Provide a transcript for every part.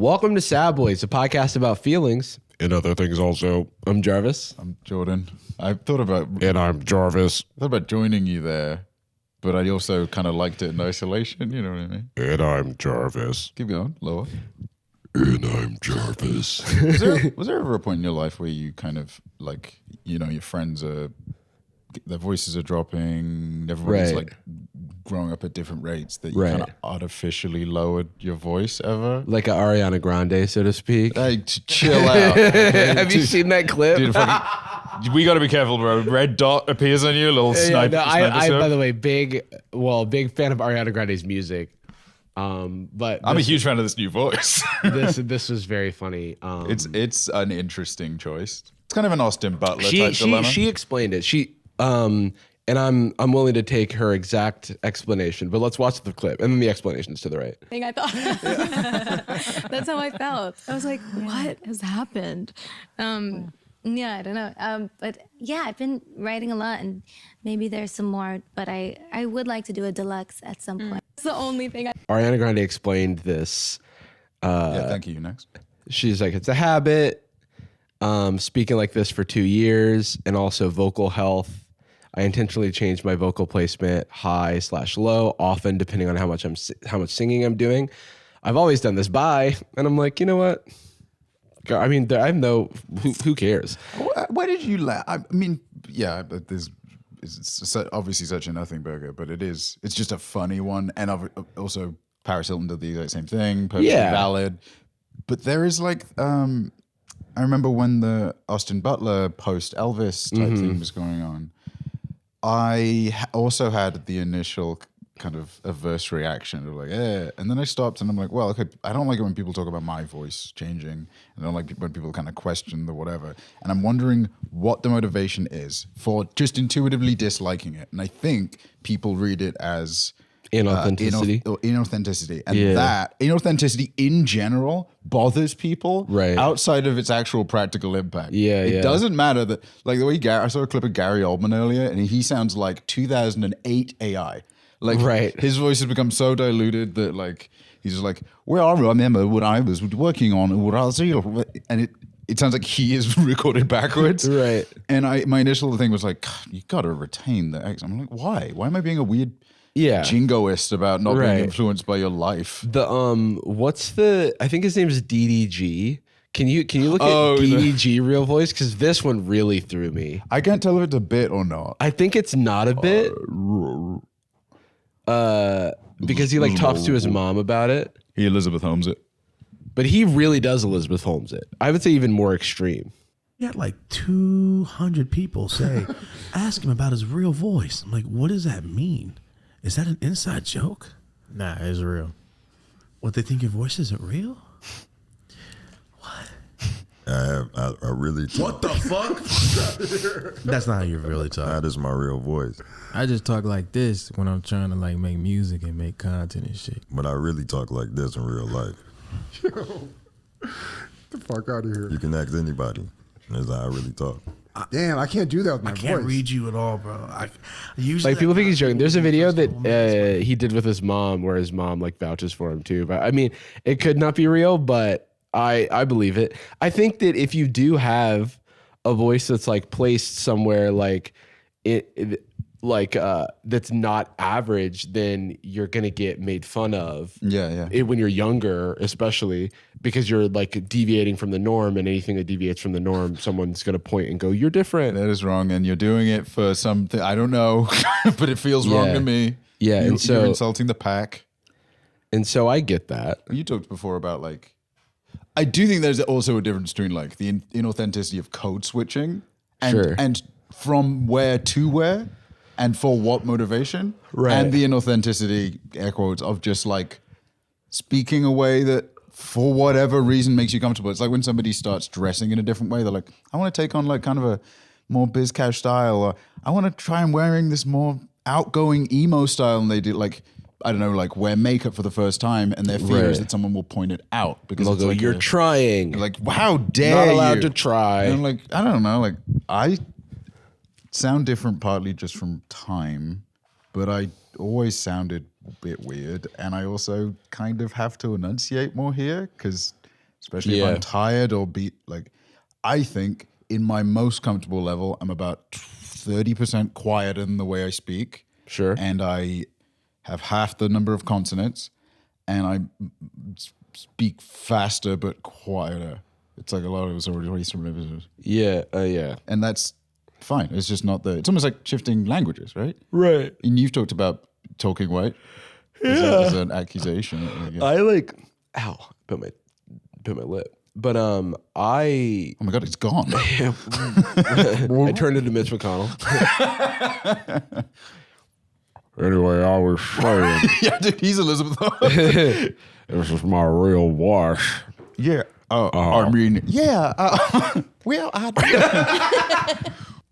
Welcome to Sad Boys, a podcast about feelings and other things also. I'm Jarvis. I'm Jordan. I thought about... And I'm Jarvis. I thought about joining you there, but I also kind of liked it in isolation, you know what I mean? And I'm Jarvis. Keep going, lower. And I'm Jarvis. Was there ever a point in your life where you kind of like, you know, your friends are... their voices are dropping, everybody's like growing up at different rates, that you kind of artificially lowered your voice ever? Like a Ariana Grande, so to speak. Hey, chill out. Have you seen that clip? Dude, we got to be careful, bro. Red dot appears on you, a little sniper. I by the way, big fan of Ariana Grande's music. But I'm a huge fan of this new voice. this was very funny. It's an interesting choice. It's kind of an Austin Butler type dilemma. She explained it. And I'm willing to take her exact explanation, but let's watch the clip and then the explanation's to the right. I thought that's how I felt. I was like, what has happened? Yeah, I don't know. But yeah, I've been writing a lot, and maybe there's some more, but I would like to do a deluxe at some point. It's the only thing. Ariana Grande explained this. Yeah, thank you. Next. She's like, it's a habit. Speaking like this for 2 years, and also vocal health. I intentionally changed my vocal placement high/low, often depending on how much singing I'm doing. I've always done this. Bye, and I'm like, you know what? I mean, I know who cares. Why did you laugh? I mean, yeah, but it's obviously such a nothing burger, but it's just a funny one, and also Paris Hilton did the exact same thing, perfectly valid. But there is like, I remember when the Austin Butler post Elvis type thing was going on. I also had the initial kind of averse reaction of like, and then I stopped and I'm like, well, okay, I don't like it when people talk about my voice changing. I don't like when people kind of question the whatever. And I'm wondering what the motivation is for just intuitively disliking it. And I think people read it as inauthenticity. Inauthenticity. And that inauthenticity in general bothers people outside of its actual practical impact. It doesn't matter that, like the way I saw a clip of Gary Oldman earlier, and he sounds like 2008 AI. Like his voice has become so diluted that like he's just like, well, I remember what I was working on, what I was, and it sounds like he is recorded backwards. And my initial thing was like, you got to retain the accent. I'm like, why? Why am I being a weird jingoist about not being influenced by your life? I think his name is DDG. Can you look at DDG real voice? Because this one really threw me. I can't tell if it's a bit or not. I think it's not a bit. Because he like talks to his mom about it. He Elizabeth Holmes it. But he really does Elizabeth Holmes it. I would say even more extreme. He had like 200 people say, ask him about his real voice. I'm like, what does that mean? Is that an inside joke? Nah, it's real. What, they think your voice isn't real? What? I really talk. What the fuck? That's not how you really talk. That is my real voice. I just talk like this when I'm trying to like make music and make content and shit. But I really talk like this in real life. Yo, the fuck out of here. You can ask anybody. That's how I really talk. Damn, I can't do that with my voice. I can't read you at all, bro. I usually like people think he's joking. There's a video that he did with his mom where his mom like vouches for him too. But I mean, it could not be real, but I believe it. I think that if you do have a voice that's like placed somewhere like that's not average, then you're gonna get made fun of. When you're younger, especially because you're like deviating from the norm, and anything that deviates from the norm, someone's gonna point and go, "You're different." That is wrong, and you're doing it for something I don't know, but it feels wrong to me. Yeah, and so you're insulting the pack. And so I get that. You talked before about like, I do think there's also a difference between like the inauthenticity of code switching and from where to where. And for what motivation? And the inauthenticity, air quotes, of just like speaking a way that for whatever reason makes you comfortable. It's like when somebody starts dressing in a different way. They're like, I want to take on like kind of a more biz cash style. Or I want to try and wearing this more outgoing emo style. And they do like, I don't know, like wear makeup for the first time. And their fear is that someone will point it out. Because they'll go, like you're trying. Like, how dare you? Not allowed to try. And I'm like, I don't know. Like I sound different partly just from time, but I always sounded a bit weird, and I also kind of have to enunciate more here because especially if I'm tired or I think in my most comfortable level, I'm about 30% quieter than the way I speak. Sure. And I have half the number of consonants, and I speak faster but quieter. It's like a lot of us already remember. Yeah. Yeah. And that's fine. It's just not it's almost like shifting languages, right? Right. And you've talked about talking white as an accusation. I like, ow, put my lip. But oh my God, it's gone. I turned into Mitch McConnell. Anyway, I was saying. Yeah, dude, he's Elizabeth. This is my real voice. Yeah. I mean, yeah. Well,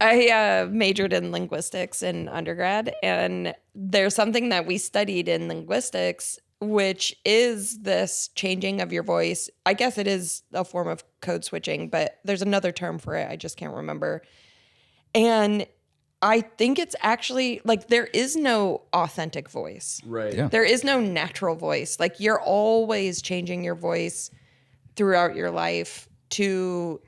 I majored in linguistics in undergrad, and there's something that we studied in linguistics, which is this changing of your voice. I guess it is a form of code switching, but there's another term for it. I just can't remember. And I think it's actually like there is no authentic voice. Right. Yeah. There is no natural voice. Like you're always changing your voice throughout your life to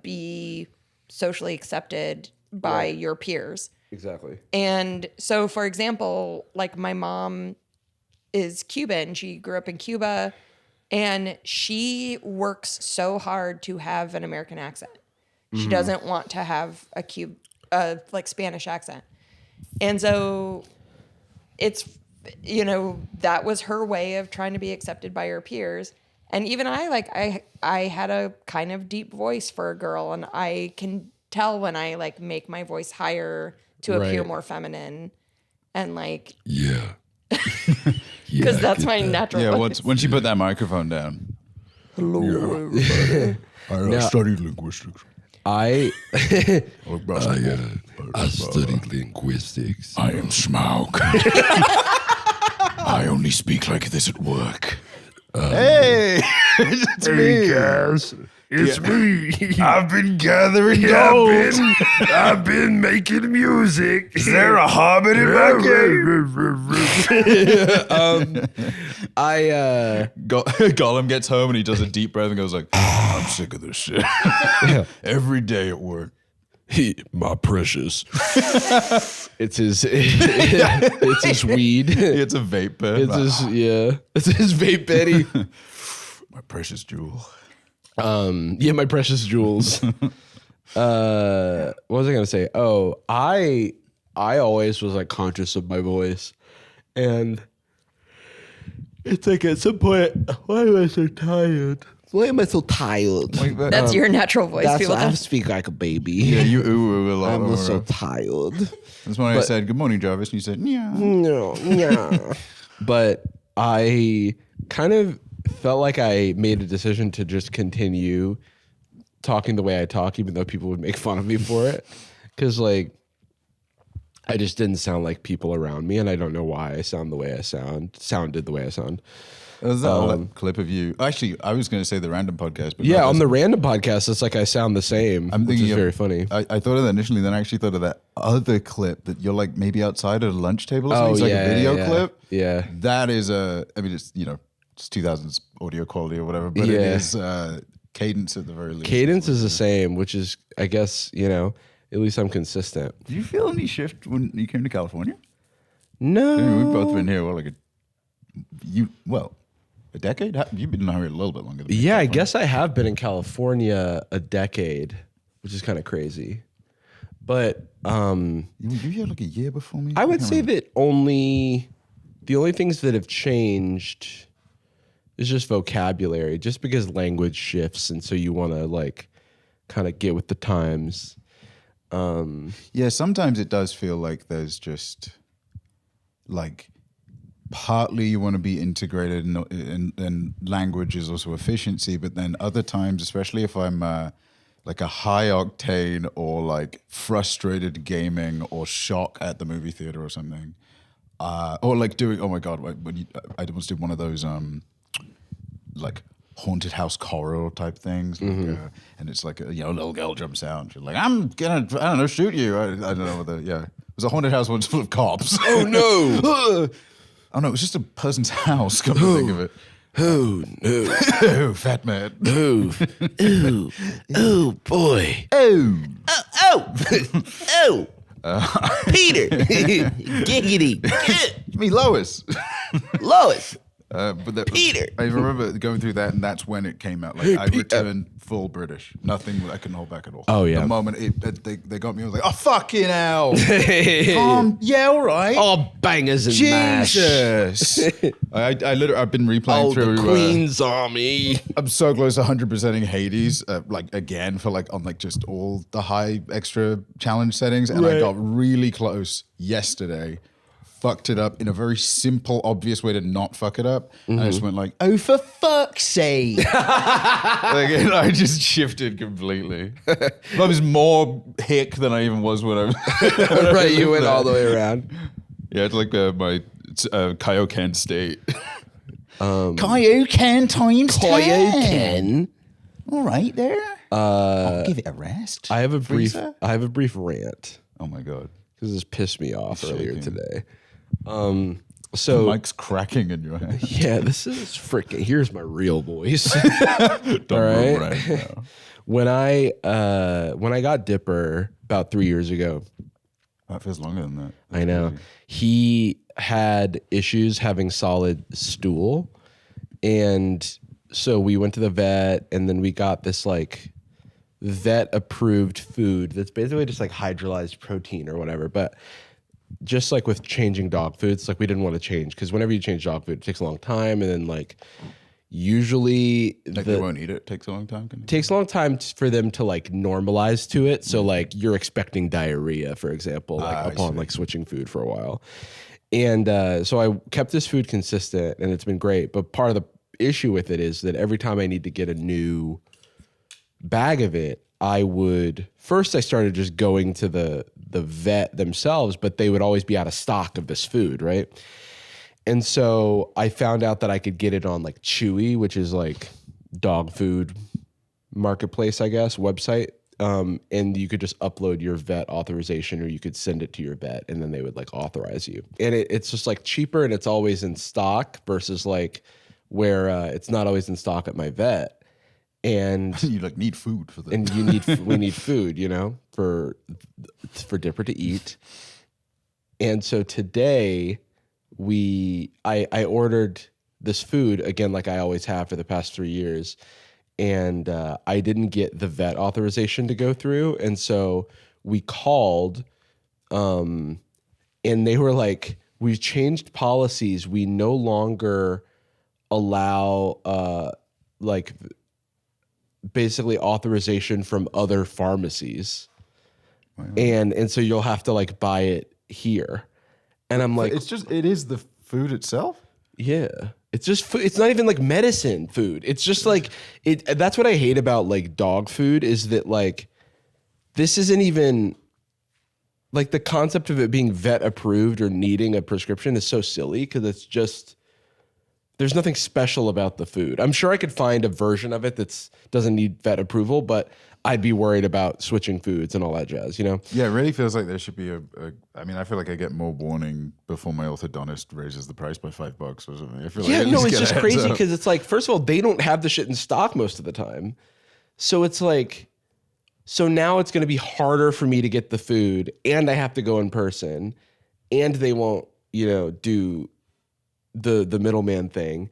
be socially accepted by your peers. Exactly. And so, for example, like my mom is Cuban. She grew up in Cuba, and she works so hard to have an American accent. She doesn't want to have a like Spanish accent. And so it's, that was her way of trying to be accepted by her peers. And even I had a kind of deep voice for a girl, and I can tell when I like make my voice higher to appear more feminine, and like because that's my natural voice. Once you put that microphone down. Hello. I studied linguistics. I studied linguistics. I am Smaug. I only speak like this at work. Hey, it's me. Guys, it's me. I've been gathering gold. I've been making music. Is there a hobbit in my cave? Gollum gets home and he does a deep breath and goes like, I'm sick of this shit. Every day at work. My precious. it's his it's his weed. It's a vape pen. It's his vape Betty. My precious jewel. My precious jewels. What was I gonna say? Oh, I always was like conscious of my voice, and it's like at some point, why am I so tired? Why am I so tired? That's your natural voice. I speak like a baby. Yeah, you ooh a lot. I'm so tired. That's when I said, good morning, Jarvis, and you said, yeah. No. But I kind of felt like I made a decision to just continue talking the way I talk, even though people would make fun of me for it. Because, like, I just didn't sound like people around me, and I don't know why I sounded the way I sound. Was that clip of you? Actually, I was going to say the random podcast, but yeah, on the random podcast, it's like I sound the same. I'm thinking which is very funny. I thought of that initially, then I actually thought of that other clip that you're like maybe outside at a lunch table or something. It's like a video clip. Yeah, that is it's it's 2000s audio quality or whatever, but it is cadence at the very least. Cadence is the same, which is, I guess, at least I'm consistent. Did you feel any shift when you came to California? No, I mean, we've both been here. A decade? You've been here a little bit longer than me. Yeah, I guess I have been in California a decade, which is kind of crazy. But you here like a year before me? I would say that the only things that have changed is just vocabulary, just because language shifts, and so you want to like kind of get with the times. Yeah, sometimes it does feel like there's just like partly you want to be integrated and language is also efficiency, but then other times, especially if I'm like a high octane or like frustrated gaming or shock at the movie theater or something, or like doing, oh my God, I once did one of those like haunted house horror type things, like, and it's like a little girl jumps out and she's like, I'm gonna, I don't know, shoot you. I don't know whether, it was a haunted house full of cops. Oh no. Oh no, it was just a person's house, come to think of it. Oh no. Oh, fat man. Oh. Oh boy. Oh. Oh. Peter. Giggity. Me, Lois. Lois. Peter. I remember going through that, and that's when it came out. Like I returned full British. Nothing I couldn't hold back at all. Oh yeah. The moment they got me, I was like, oh fucking hell. Yeah, all right. All bangers and mash. Jesus. I've been replaying through the Queen's Army. I'm so close to 100%ing Hades, like again for like on like just all the high extra challenge settings, and I got really close yesterday. Fucked it up in a very simple, obvious way to not fuck it up. And I just went like, oh, for fuck's sake. I just shifted completely. I was more hick than I even was when I was. Right, you went all the way around. Yeah, it's like my Kaioken state. Kaioken times 10. Kaioken. All right there. I'll give it a rest. I have a brief rant. Oh my God. Because this pissed me off earlier today. So the mic's cracking in your head. Yeah, this is freaking. Here's my real voice. Don't all right. Right now. When I got Dipper about 3 years ago. That feels longer than that. I know. He had issues having solid stool, and so we went to the vet, and then we got this like vet approved food that's basically just like hydrolyzed protein or whatever, but. Just like with changing dog foods, like we didn't want to change because whenever you change dog food, it takes a long time, and then like usually they won't eat it. It takes a long time. Takes a long time for them to like normalize to it. So like you're expecting diarrhea, for example, like upon like switching food for a while. And so I kept this food consistent, and it's been great. But part of the issue with it is that every time I need to get a new bag of it, I started just going to the vet themselves, but they would always be out of stock of this food, right? And so I found out that I could get it on like Chewy, which is like dog food marketplace, I guess, website. And you could just upload your vet authorization, or you could send it to your vet, and then they would like authorize you. And it's just like cheaper, and it's always in stock versus like where it's not always in stock at my vet. And you like need food for that. And we need food, you know, for Dipper to eat. And so today I ordered this food again, like I always have for the past 3 years. And I didn't get the vet authorization to go through. And so we called, and they were like, we've changed policies. We no longer allow like basically authorization from other pharmacies. Wow. And so you'll have to like buy it here. And I'm like, it is the food itself? Yeah. It's just food. It's not even like medicine food. It's just like that's what I hate about like dog food is that like this isn't even like the concept of it being vet approved or needing a prescription is so silly because it's just there's nothing special about the food. I'm sure I could find a version of it that doesn't need vet approval, but I'd be worried about switching foods and all that jazz, you know? Yeah, it really feels like there should be I mean, I feel like I get more warning before my orthodontist raises the price by $5 or something. I feel like it's just crazy because it's like, first of all, they don't have the shit in stock most of the time. So it's like, so now it's going to be harder for me to get the food, and I have to go in person, and they won't, you know, do the middleman thing.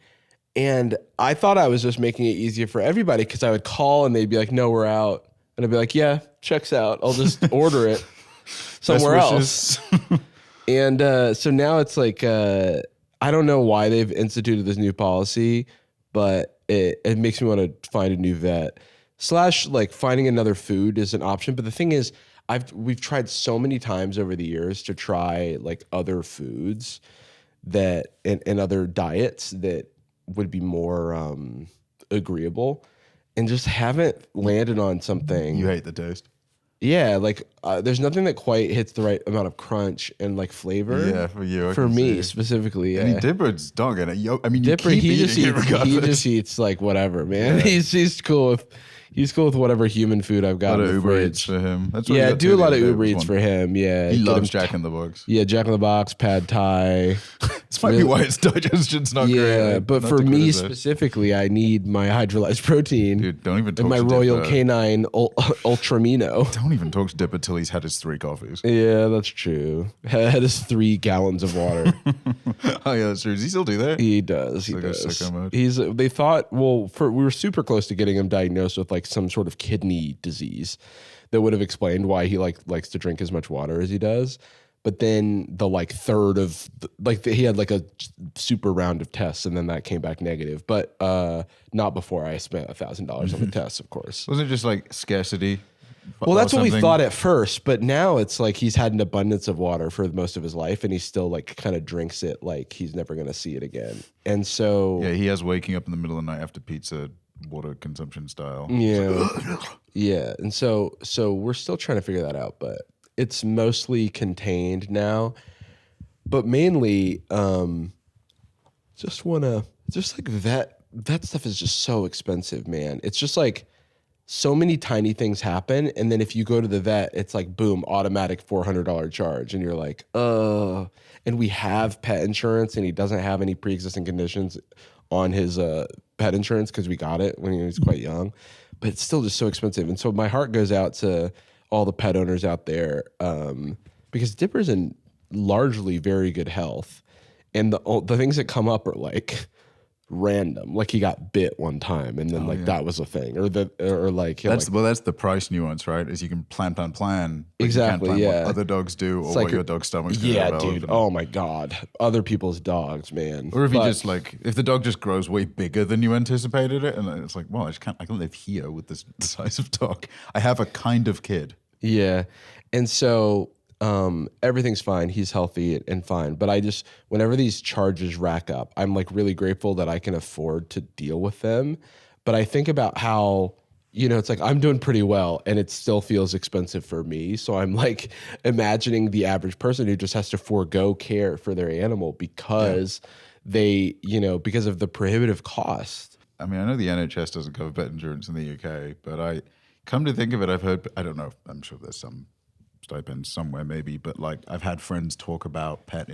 And I thought I was just making it easier for everybody because I would call and they'd be like, no, we're out. And I'd be like, yeah, checks out. I'll just order it somewhere else. And so now it's like, I don't know why they've instituted this new policy, but it makes me want to find a new vet. / like finding another food is an option. But the thing is, we've tried so many times over the years to try like other foods that and other diets that would be more agreeable, and just haven't landed on something. You hate the taste. Yeah, like there's nothing that quite hits the right amount of crunch and like flavor. Yeah, for you. For me specifically. Yeah. I mean, Dipper's dog. I mean, Dipper, he just eats like whatever, man. Yeah. He's cool with He's cool with whatever human food I've got. A lot in of the Uber fridge. Eats for him. That's what Yeah, he got do to a lot the of other Uber day, Eats was for one. him. Yeah, He get loves him Jack in the Box. Yeah, Jack in the Box, Pad Thai. This might be why his digestion's not great. Yeah, but Not for to me criticize. specifically, I need my hydrolyzed protein. Dude, don't even talk and my to Royal Dipper. Canine Ultramino. Don't even talk to Dipper till he's had his 3 coffees. Yeah, that's true. Had his 3 gallons of water. Oh yeah, that's true. Does he still do that? He does. He Like a does. sicko mode. They thought, we were super close to getting him diagnosed with like some sort of kidney disease that would have explained why he likes to drink as much water as he does. But then the third of he had like a super round of tests, and then that came back negative. But not before I spent $1,000 on the tests, of course. Wasn't it just like scarcity? Well, that's what we something? thought at first, but now it's like he's had an abundance of water for most of his life, and he still like kind of drinks it like he's never going to see it again. And so, Yeah, he has waking up in the middle of the night after pizza, water consumption style. yeah, yeah, and so we're still trying to figure that out, but it's mostly contained now. But mainly, just that stuff is just so expensive, man. It's just like. So many tiny things happen, and then if you go to the vet, it's like boom, automatic $400 charge, and you're like, and we have pet insurance, and he doesn't have any pre-existing conditions on his pet insurance because we got it when he was quite young, but it's still just so expensive. And so my heart goes out to all the pet owners out there because Dipper's in largely very good health, and the things that come up are like random, like he got bit one time, and then that was a thing, or that's the price nuance, right? Is you can plan, but exactly, you can't plan yeah. what other dogs do or like what your dog's stomach's gonna yeah, develop. dude. Oh my god, other people's dogs, man. Or if if the dog just grows way bigger than you anticipated it, and it's like, well, I can live here with this size of dog. I have a kind of kid. Yeah, and so everything's fine. He's healthy and fine. But I just, whenever these charges rack up, I'm like really grateful that I can afford to deal with them. But I think about how, it's like I'm doing pretty well and it still feels expensive for me. So I'm like imagining the average person who just has to forego care for their animal because because of the prohibitive cost. I mean, I know the NHS doesn't cover pet insurance in the UK, but I come to think of it, I've heard, I don't know, I'm sure there's some stipend somewhere maybe, but like I've had friends talk about pet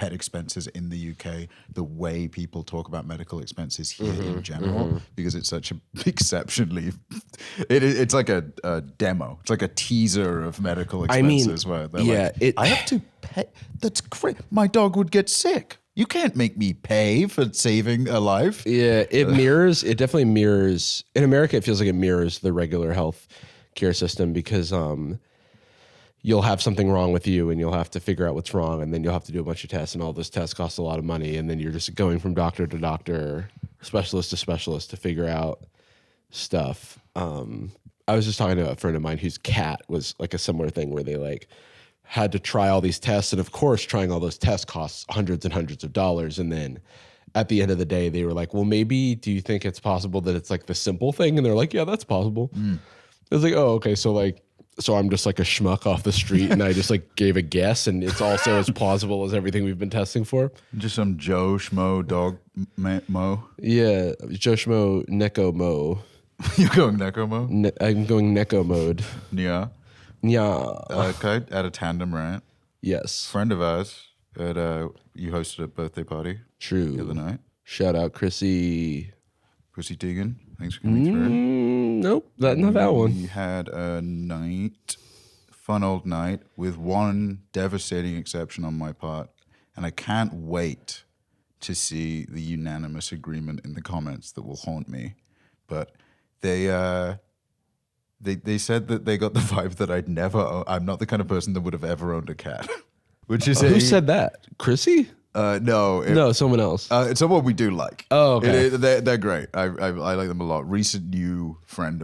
expenses in the UK the way people talk about medical expenses here in general, because it's such a exceptionally it's like a demo, it's like a teaser of medical expenses where they're I have to pay, that's great, my dog would get sick, you can't make me pay for saving a life. Yeah, it definitely mirrors, in America it feels like it mirrors the regular health care system, because you'll have something wrong with you and you'll have to figure out what's wrong, and then you'll have to do a bunch of tests, and all those tests cost a lot of money, and then you're just going from doctor to doctor, specialist to specialist to figure out stuff. I was just talking to a friend of mine whose cat was like a similar thing where they like had to try all these tests, and of course trying all those tests costs hundreds and hundreds of dollars, and then at the end of the day they were like, well, maybe do you think it's possible that it's like the simple thing? And they're like, yeah, that's possible. I was like, oh, okay, so I'm just like a schmuck off the street, and I just like gave a guess, and it's also as plausible as everything we've been testing for. Just some Joe Schmo dog mo. Yeah, Joe Schmo Neko Mo. You're going Neko mo? I'm going Neko mode. Yeah. Yeah. Okay, at a tandem rant. Yes. Friend of ours, you hosted a birthday party True. the other night. Shout out Chrissy. Chrissy Teigen, thanks for coming through. Nope, not that one. We had a fun old night, with one devastating exception on my part, and I can't wait to see the unanimous agreement in the comments that will haunt me. But they said that they got the vibe that I'm not the kind of person that would have ever owned a cat. Which is Who said that? Chrissy? No, someone else. it's someone we do like. Oh, okay. They're great. I like them a lot. Recent new friend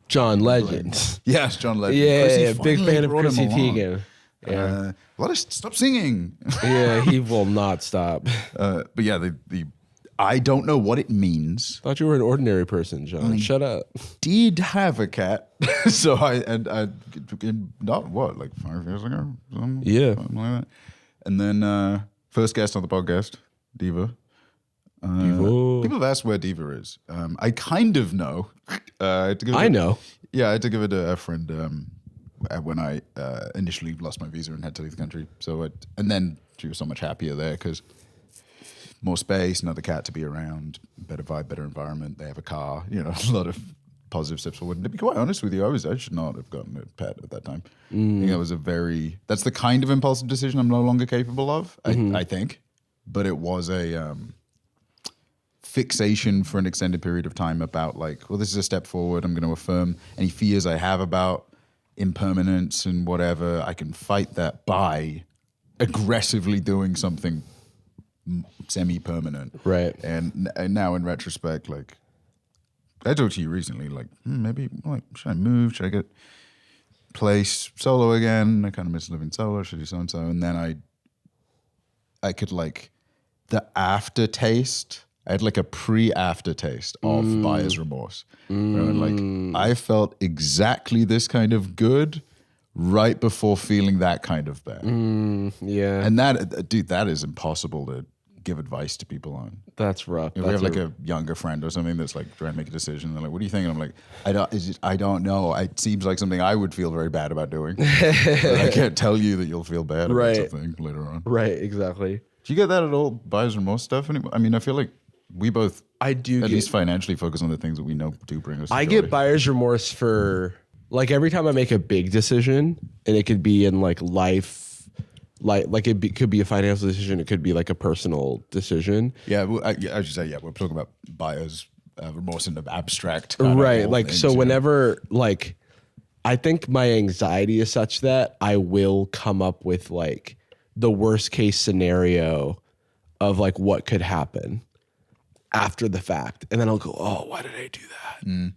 John Legend. Yes, John Legend. Yeah, Chrissy big finally fan of brought him Chrissy along. Teigen. Yeah. Stop singing. Yeah, he will not stop. But yeah, I don't know what it means. Thought you were an ordinary person, John. Shut up. Did have a cat, so I not what, like 5 years ago, something like that. And then first guest on the podcast, Diva. People have asked where Diva is. I kind of know. I know. Yeah, I had to give it to a friend when I initially lost my visa and had to leave the country. And then she was so much happier there because more space, another cat to be around, better vibe, better environment. They have a car, a lot of positive steps forward. And to be quite honest with you, I should not have gotten a pet at that time. I think that was that's the kind of impulsive decision I'm no longer capable of, I think. But it was a fixation for an extended period of time about this is a step forward. I'm going to affirm any fears I have about impermanence and whatever. I can fight that by aggressively doing something semi-permanent. Right. And now in retrospect, I talked to you recently, maybe should I move? Should I get place solo again? I kind of miss living solo. Should I do so-and-so? And then I could the aftertaste. I had a pre-aftertaste of buyer's remorse. I felt exactly this kind of good right before feeling that kind of bad. Yeah. And that is impossible to give advice to people on. That's rough. If we have a younger friend or something that's trying to make a decision, they're like, "What do you think?" And I'm like, I don't know. It seems like something I would feel very bad about doing. But I can't tell you that you'll feel bad about something later on. Right, exactly. Do you get that at all, buyer's remorse stuff anymore? I mean, I feel like we both at least financially focus on the things that we know do bring us joy. I get buyer's remorse for every time I make a big decision, and it could be in life. Could be a financial decision. It could be a personal decision. Yeah, I should say, we're talking about buyer's remorse in the abstract. Right. So whenever, I think my anxiety is such that I will come up with the worst case scenario of what could happen after the fact. And then I'll go, oh, why did I do that?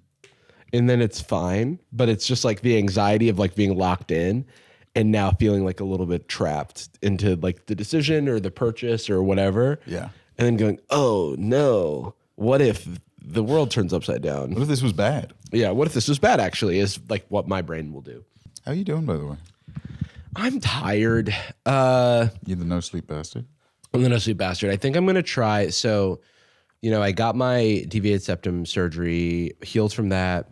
And then it's fine. But it's just the anxiety of being locked in. And now feeling a little bit trapped into the decision or the purchase or whatever. Yeah. And then going, oh no, what if the world turns upside down? What if this was bad? Yeah, what if this was bad actually is what my brain will do. How are you doing, by the way? I'm tired. You're the no sleep bastard? I'm the no sleep bastard. I think I'm going to try. So, I got my deviated septum surgery, healed from that.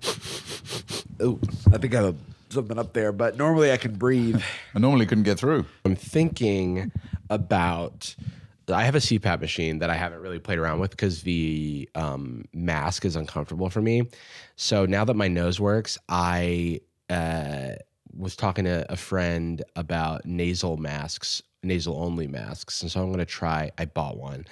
Oh, I think I have something up there, but normally I can breathe. I normally couldn't get through. I'm thinking about, I have a CPAP machine that I haven't really played around with because the mask is uncomfortable for me. So now that my nose works, I was talking to a friend about nasal only masks. And so I'm going to try, I bought one.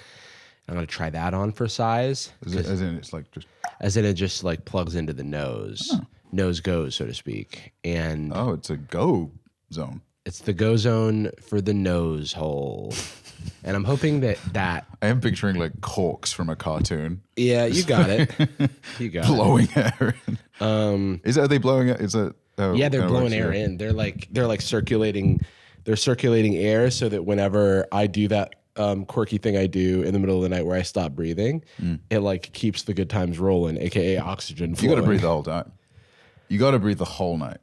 I'm going to try that on for size. As in it just plugs into the nose. Oh. Nose goes, so to speak. And it's a go zone. It's the go zone for the nose hole. And I'm hoping that I am picturing corks from a cartoon. Yeah, you got it. You got blowing air in. Are they blowing it? Yeah, they're blowing air in. They're circulating. They're circulating air so that whenever I do that quirky thing I do in the middle of the night where I stop breathing, it keeps the good times rolling, aka oxygen flowing. You got to breathe the whole time. You got to breathe the whole night.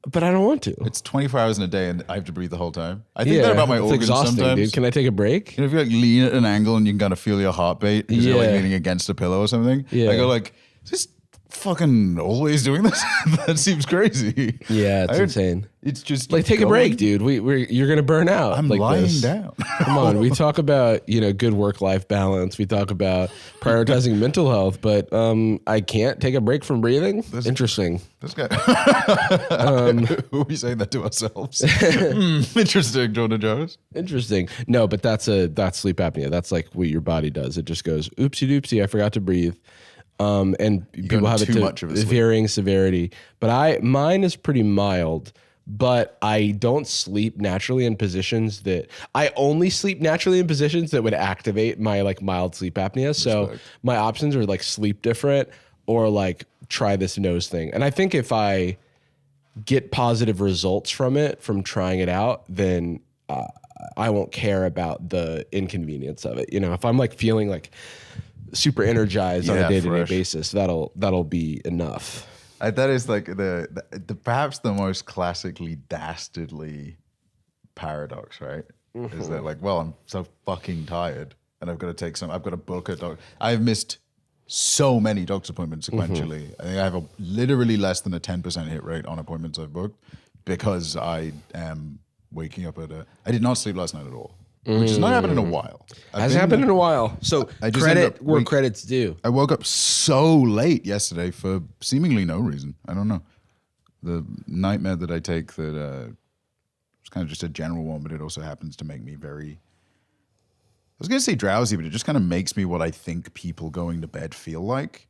But I don't want to. It's 24 hours in a day, and I have to breathe the whole time. I think that about my organs exhausting, sometimes. Dude. Can I take a break? If you lean at an angle and you can kind of feel your heartbeat because you're leaning against a pillow or something. Yeah. I go is this fucking always doing this? That seems crazy. Yeah, it's insane. It's just take a break, dude. You're gonna burn out. I'm lying down. Come on, we talk about good work-life balance. We talk about prioritizing mental health, but I can't take a break from breathing. Interesting. This guy. Who are we saying that to ourselves? Interesting, Jordan Jarvis. Interesting. No, but that's sleep apnea. That's what your body does. It just goes oopsie doopsie. I forgot to breathe. And people have it to varying severity, but mine is pretty mild, but I don't sleep naturally in positions I only sleep naturally in positions that would activate my mild sleep apnea. So my options are sleep different or try this nose thing. And I think if I get positive results from trying it out, then I won't care about the inconvenience of it. If I'm feeling super energized on a day-to-day basis, that'll be enough. That is the perhaps the most classically dastardly paradox, right? Is that I'm so fucking tired and I've got to book a doctor. I've missed so many doctor's appointments sequentially. I think I have literally less than a 10% hit rate on appointments I've booked because I am waking up I did not sleep last night at all, which has not happened in a while. Hasn't happened in a while. So I just credit where credit's due. I woke up so late yesterday for seemingly no reason. I don't know. The nightmare that I take that it's kind of just a general one, but it also happens to make me very, I was going to say drowsy, but it just kind of makes me what I think people going to bed feel like,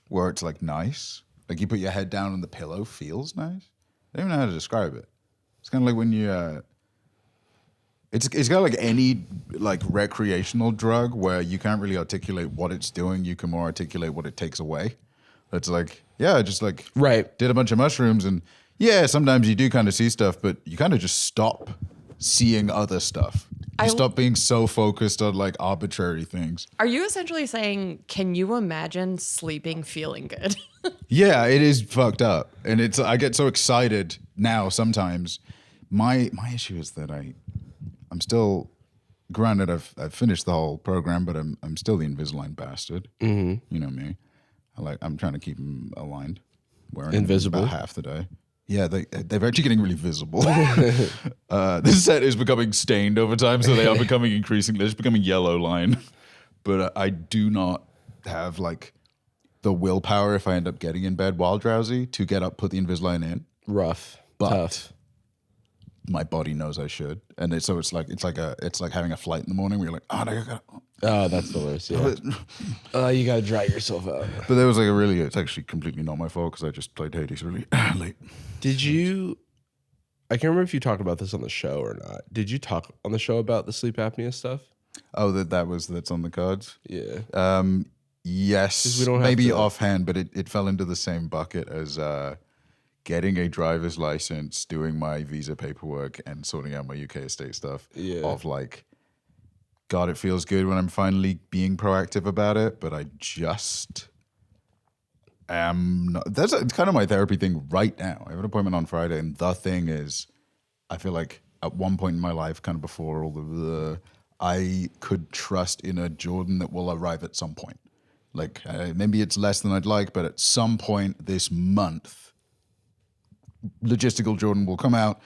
where it's like nice. Like you put your head down on the pillow feels nice. I don't even know how to describe it. It's kind of like when you, it's kind of like any like recreational drug where you can't really articulate what it's doing. You can more articulate what it takes away. It's like, yeah, just like did a bunch of mushrooms and yeah, sometimes you do kind of see stuff, but you kind of just stop seeing other stuff. You stop being so focused on like arbitrary things. Are you essentially saying, can you imagine sleeping feeling good? Yeah, it is fucked up. And I get so excited now sometimes. My issue is that I'm still, granted I've finished the whole program, but I'm still the Invisalign bastard. Mm-hmm. You know me. I'm trying to keep them aligned. Wearing invisible about half the day. Yeah, they're actually getting really visible. This set is becoming stained over time, so they are becoming increasingly, they're just becoming yellow line. But I do not have like the willpower if I end up getting in bed while drowsy to get up, put the Invisalign in. Rough, but tough. My body knows I should, and it's like having a flight in the morning where you're like, oh, that's the worst. Yeah, you gotta dry yourself out. But there was like it's actually completely not my fault because I just played Hades really late. Did you? I can't remember if you talked about this on the show or not. Did you talk on the show about the sleep apnea stuff? Oh, that's on the cards. Yeah. Yes. We don't maybe offhand, but it fell into the same bucket as getting a driver's license, doing my visa paperwork, and sorting out my UK estate stuff. Yeah. Of like, God, it feels good when I'm finally being proactive about it, but I just am not. It's kind of my therapy thing right now. I have an appointment on Friday, and the thing is, I feel like at one point in my life, kind of before all the I could trust in a Jordan that will arrive at some point. Like, maybe it's less than I'd like, but at some point this month, logistical Jordan will come out,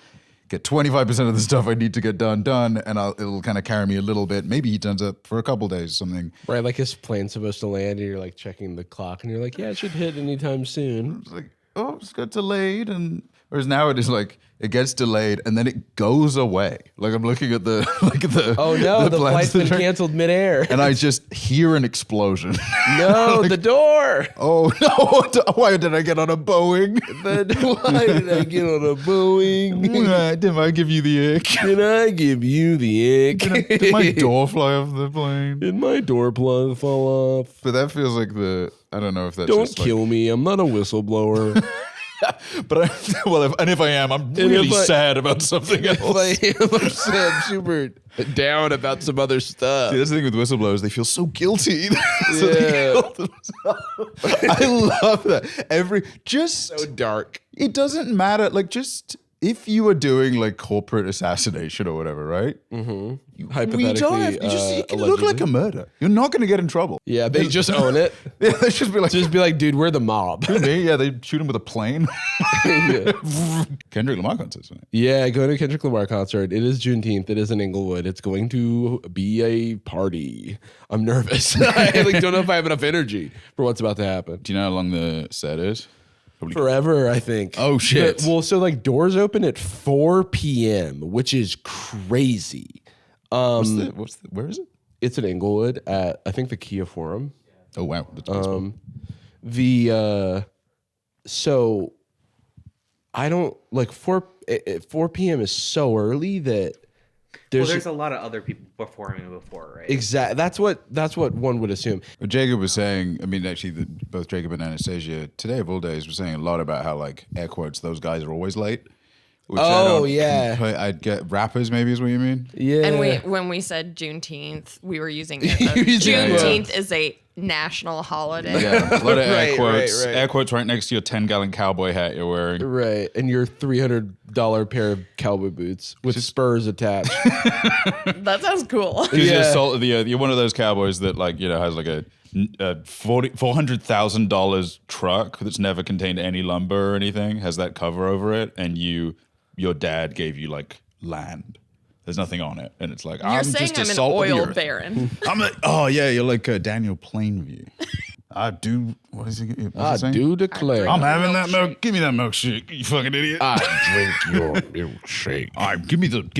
get 25% of the stuff I need to get done, and it'll kind of carry me a little bit. Maybe he turns up for a couple days, something. Right, like his plane's supposed to land, and you're like checking the clock, and you're like, yeah, it should hit anytime soon. It's like, oh, it's got delayed, and whereas now it is like it gets delayed and then it goes away. Like I'm looking at the oh no, the flight's been canceled midair, and I just hear an explosion. No, like, the door. Oh no! Why did I get on a Boeing? Why did I get on a Boeing? Did I give you the ick? Did I give you the ick? Did my door fly off the plane? Did my door plug fall off? But that feels like I don't know if that's Don't just kill me. I'm not a whistleblower. But if I am, I'm really sad about something else. If I am upset, super down about some other stuff. See, that's the thing with whistleblowers; they feel so guilty. Yeah. I love that. So dark. It doesn't matter. Like, just if you are doing like corporate assassination or whatever, right? Mm-hmm. Hypothetically, it can look like a murder. You're not going to get in trouble. Yeah, they just own it. Yeah, they just be like, dude, we're the mob. Me? Yeah, they shoot him with a plane. Kendrick Lamar concert tonight. Yeah, go to Kendrick Lamar concert. It is Juneteenth. It is in Inglewood. It's going to be a party. I'm nervous. I don't know if I have enough energy for what's about to happen. Do you know how long the set is? Forever, I think. Oh shit! So doors open at 4 p.m., which is crazy. Where is it? It's in Inglewood at I think the Kia Forum. Oh wow! So I don't like 4 p.m. is so early that there's a lot of other people performing before, right? Exactly. That's what one would assume. But Jacob was saying, I mean, actually, both Jacob and Anastasia today of all days were saying a lot about how, like, air quotes, those guys are always late. Which I'd get rappers, maybe is what you mean? Yeah. And when we said Juneteenth, we were using it. Juneteenth is a national holiday. Yeah, a lot of air quotes. right. Air quotes right next to your 10-gallon cowboy hat you're wearing. Right. And your $300 pair of cowboy boots with spurs attached. That sounds cool. You're one of those cowboys that has like a $400,000 truck that's never contained any lumber or anything, has that cover over it, and your dad gave you like land. There's nothing on it, and it's like You're saying I'm an oil baron. I'm like, you're like Daniel Plainview. I do. What is he? What's I he do declare. I'm having that milk. Give me that milkshake, you fucking idiot. I drink your milkshake. All right, give me that.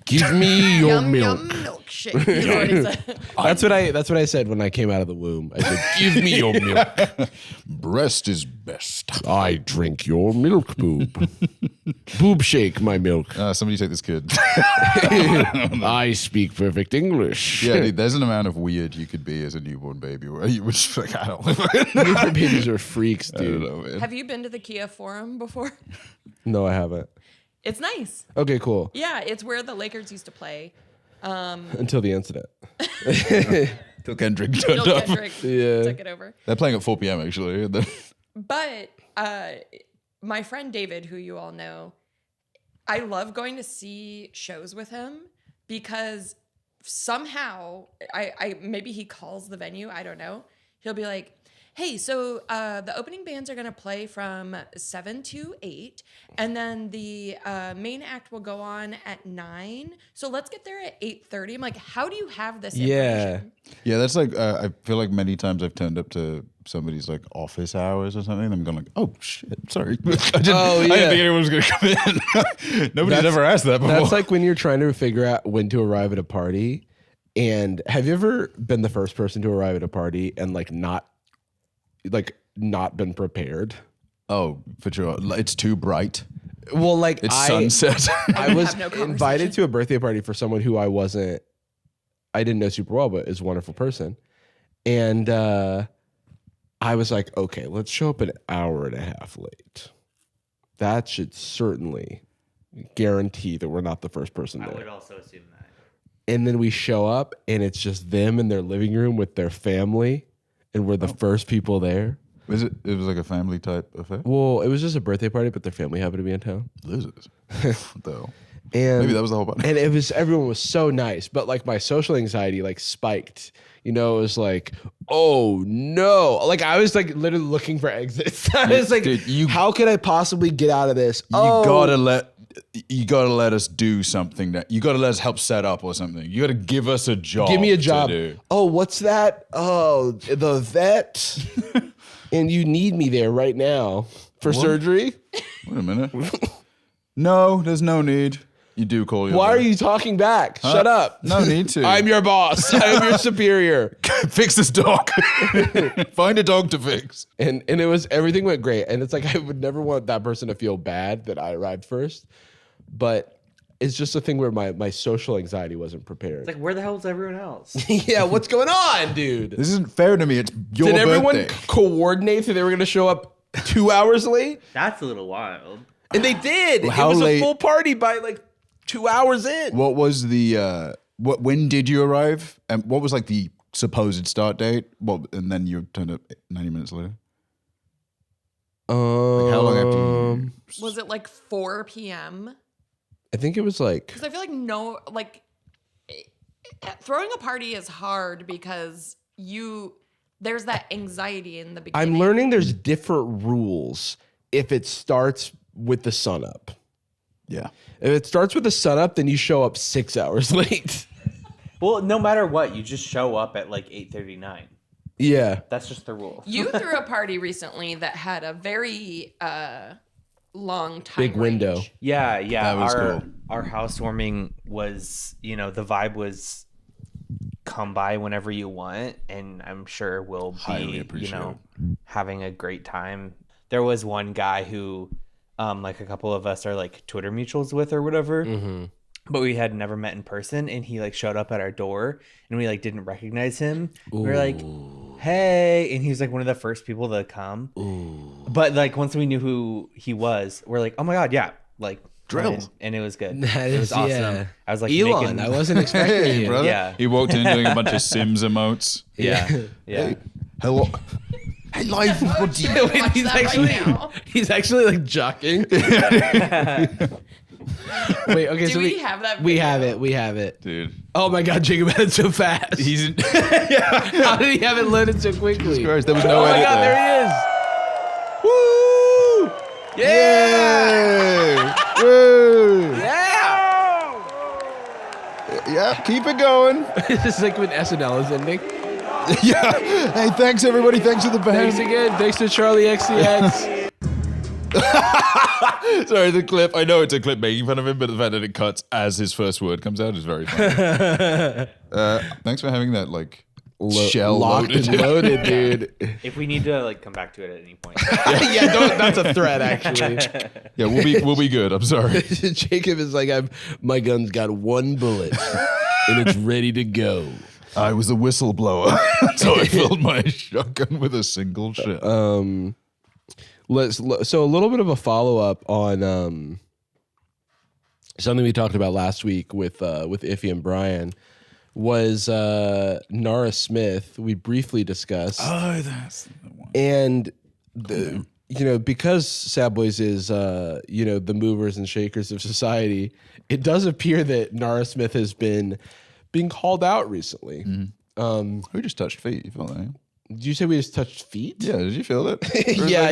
Give me your Yum milk. milkshake. Is what he said. That's what I said when I came out of the womb. I said, Give me your milk. Breast is best. I drink your milk, boob. Boob shake my milk. Somebody take this kid. I speak perfect English. Yeah, dude, there's an amount of weird you could be as a newborn baby where you would just like, I don't know. newborn babies are freaks, I don't dude. know, man. Have you been to the Kia Forum before? No, I haven't. It's nice. Okay, cool. Yeah, it's where the Lakers used to play. Until the incident. Till Kendrick turned Bill up. Kendrick Yeah. took it over. They're playing at 4 p.m. actually. But my friend David, who you all know, I love going to see shows with him because somehow I maybe he calls the venue, I don't know. He'll be like, hey, so the opening bands are going to play from 7 to 8, and then the main act will go on at 9. So let's get there at 8:30. I'm like, how do you have this information? Yeah, that's like, I feel like many times I've turned up to somebody's like office hours or something. I'm going like, oh shit, sorry. I didn't think anyone was going to come in. Nobody's ever asked that before. That's like when you're trying to figure out when to arrive at a party. And have you ever been the first person to arrive at a party and not been prepared? Oh, for sure. It's too bright. Well, It's sunset. I was no invited to a birthday party for someone who I didn't know super well, but is a wonderful person. And I was like, okay, let's show up an hour and a half late. That should certainly guarantee that we're not the first person there. I would also assume that. And then we show up and it's just them in their living room with their family. And we're the first people there. It was like a family type affair? Well, it was just a birthday party, but their family happened to be in town. Losers. Though. And Maybe that was the whole point. And everyone was so nice, but my social anxiety spiked. It was like, oh no. I was literally looking for exits. I was like, dude, how could I possibly get out of this? You gotta let us do something. You gotta let us help set up or something. You gotta give us a job. Give me a job. To do. Oh, what's that? Oh, the vet. And you need me there right now for surgery? Wait a minute. No, there's no need. You do call your Why are you talking back? Shut up. No need to. I'm your boss. I'm your superior. Fix this dog. Find a dog to fix. And everything went great. And it's I would never want that person to feel bad that I arrived first. But it's just a thing where my social anxiety wasn't prepared. It's where the hell is everyone else? Yeah, what's going on, dude? This isn't fair to me. It's your Did birthday. everyone coordinate that they were going to show up 2 hours late? That's a little wild. And they did. Well, how it was late? a full party by 2 hours in. What was the when did you arrive? And what was the supposed start date? And then you turned up 90 minutes later? How long after you... Was it 4 p.m.? I think it was Because I feel throwing a party is hard because there's that anxiety in the beginning. I'm learning there's different rules if it starts with the sun up. Yeah. If it starts with the sun up, then you show up 6 hours late. Well, no matter what, you just show up at 8:39. Yeah. That's just the rule. You threw a party recently that had a very long time Big window. range. Yeah. That was cool. Our housewarming was, the vibe was come by whenever you want, and I'm sure we'll Highly be, appreciate having a great time. There was one guy who, a couple of us are Twitter mutuals with or whatever. Mm-hmm. But we had never met in person, and he showed up at our door, and we didn't recognize him. Ooh. We were like, "Hey," and he was one of the first people to come. Ooh. But once we knew who he was, we're like, "Oh my god, yeah!" Drill. and it was good. That It was is- awesome. yeah. I was like Elon, making, I wasn't expecting Hey, you. brother. Yeah. He walked in doing a bunch of Sims emotes. Yeah, yeah. Hey, hello. Hey, live buddy. Wait, he's actually like jockeying. Wait, okay, Do so we have that We have video? it. We have it. Dude. Oh my God, Jacob had it so fast. He's in. How did he have it loaded so quickly? Jesus Christ, there was no Oh my edit God, there. there he is. Woo! Yeah! Yay! Woo! Yeah! Yeah, keep it going. This is like when SNL is ending. Yeah. Hey, thanks everybody. Thanks to the band. Thanks again. Thanks to Charlie XCX. Sorry, the clip. I know it's a clip making fun of him, but the fact that it cuts as his first word comes out is very funny. Thanks for having that like shell Locked loaded. and loaded, dude. If we need to like come back to it at any point. Yeah, that's a threat actually. Yeah, we'll be good. I'm sorry. Jacob is like, my gun's got one bullet and it's ready to go. I was a whistleblower, so I filled my shotgun with a single shell. So a little bit of a follow up on something we talked about last week with Iffy and Brian was Nara Smith. We briefly discussed. Oh, that's the one. And because Sad Boys is the movers and shakers of society, it does appear that Nara Smith has been being called out recently. We just touched feet. You feel that? Did you say we just touched feet? Yeah, did you feel that?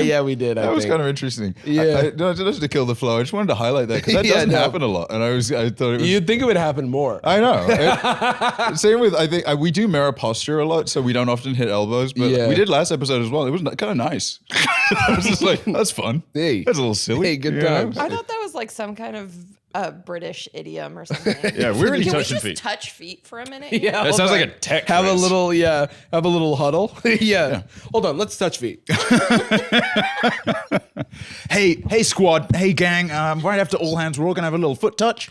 Yeah, we did. That was kind of interesting. Yeah. Just to kill the flow, I just wanted to highlight that because that doesn't happen a lot. And I thought it was. You'd think it would happen more. I know. Same with, I think we do mirror posture a lot, so we don't often hit elbows, but Yeah. we did last episode as well. It was kind of nice. I was just like, that's fun. Hey. That's a little silly. Hey, good you know? times. I thought that was like some kind of British idiom or something. Yeah, we're already Can we touching just feet. touch feet for a minute? Yeah, That sounds like a tech have phrase. a little huddle. Yeah. Hold on, let's touch feet. Hey, squad. Hey, gang. Right after all hands, we're all going to have a little foot touch.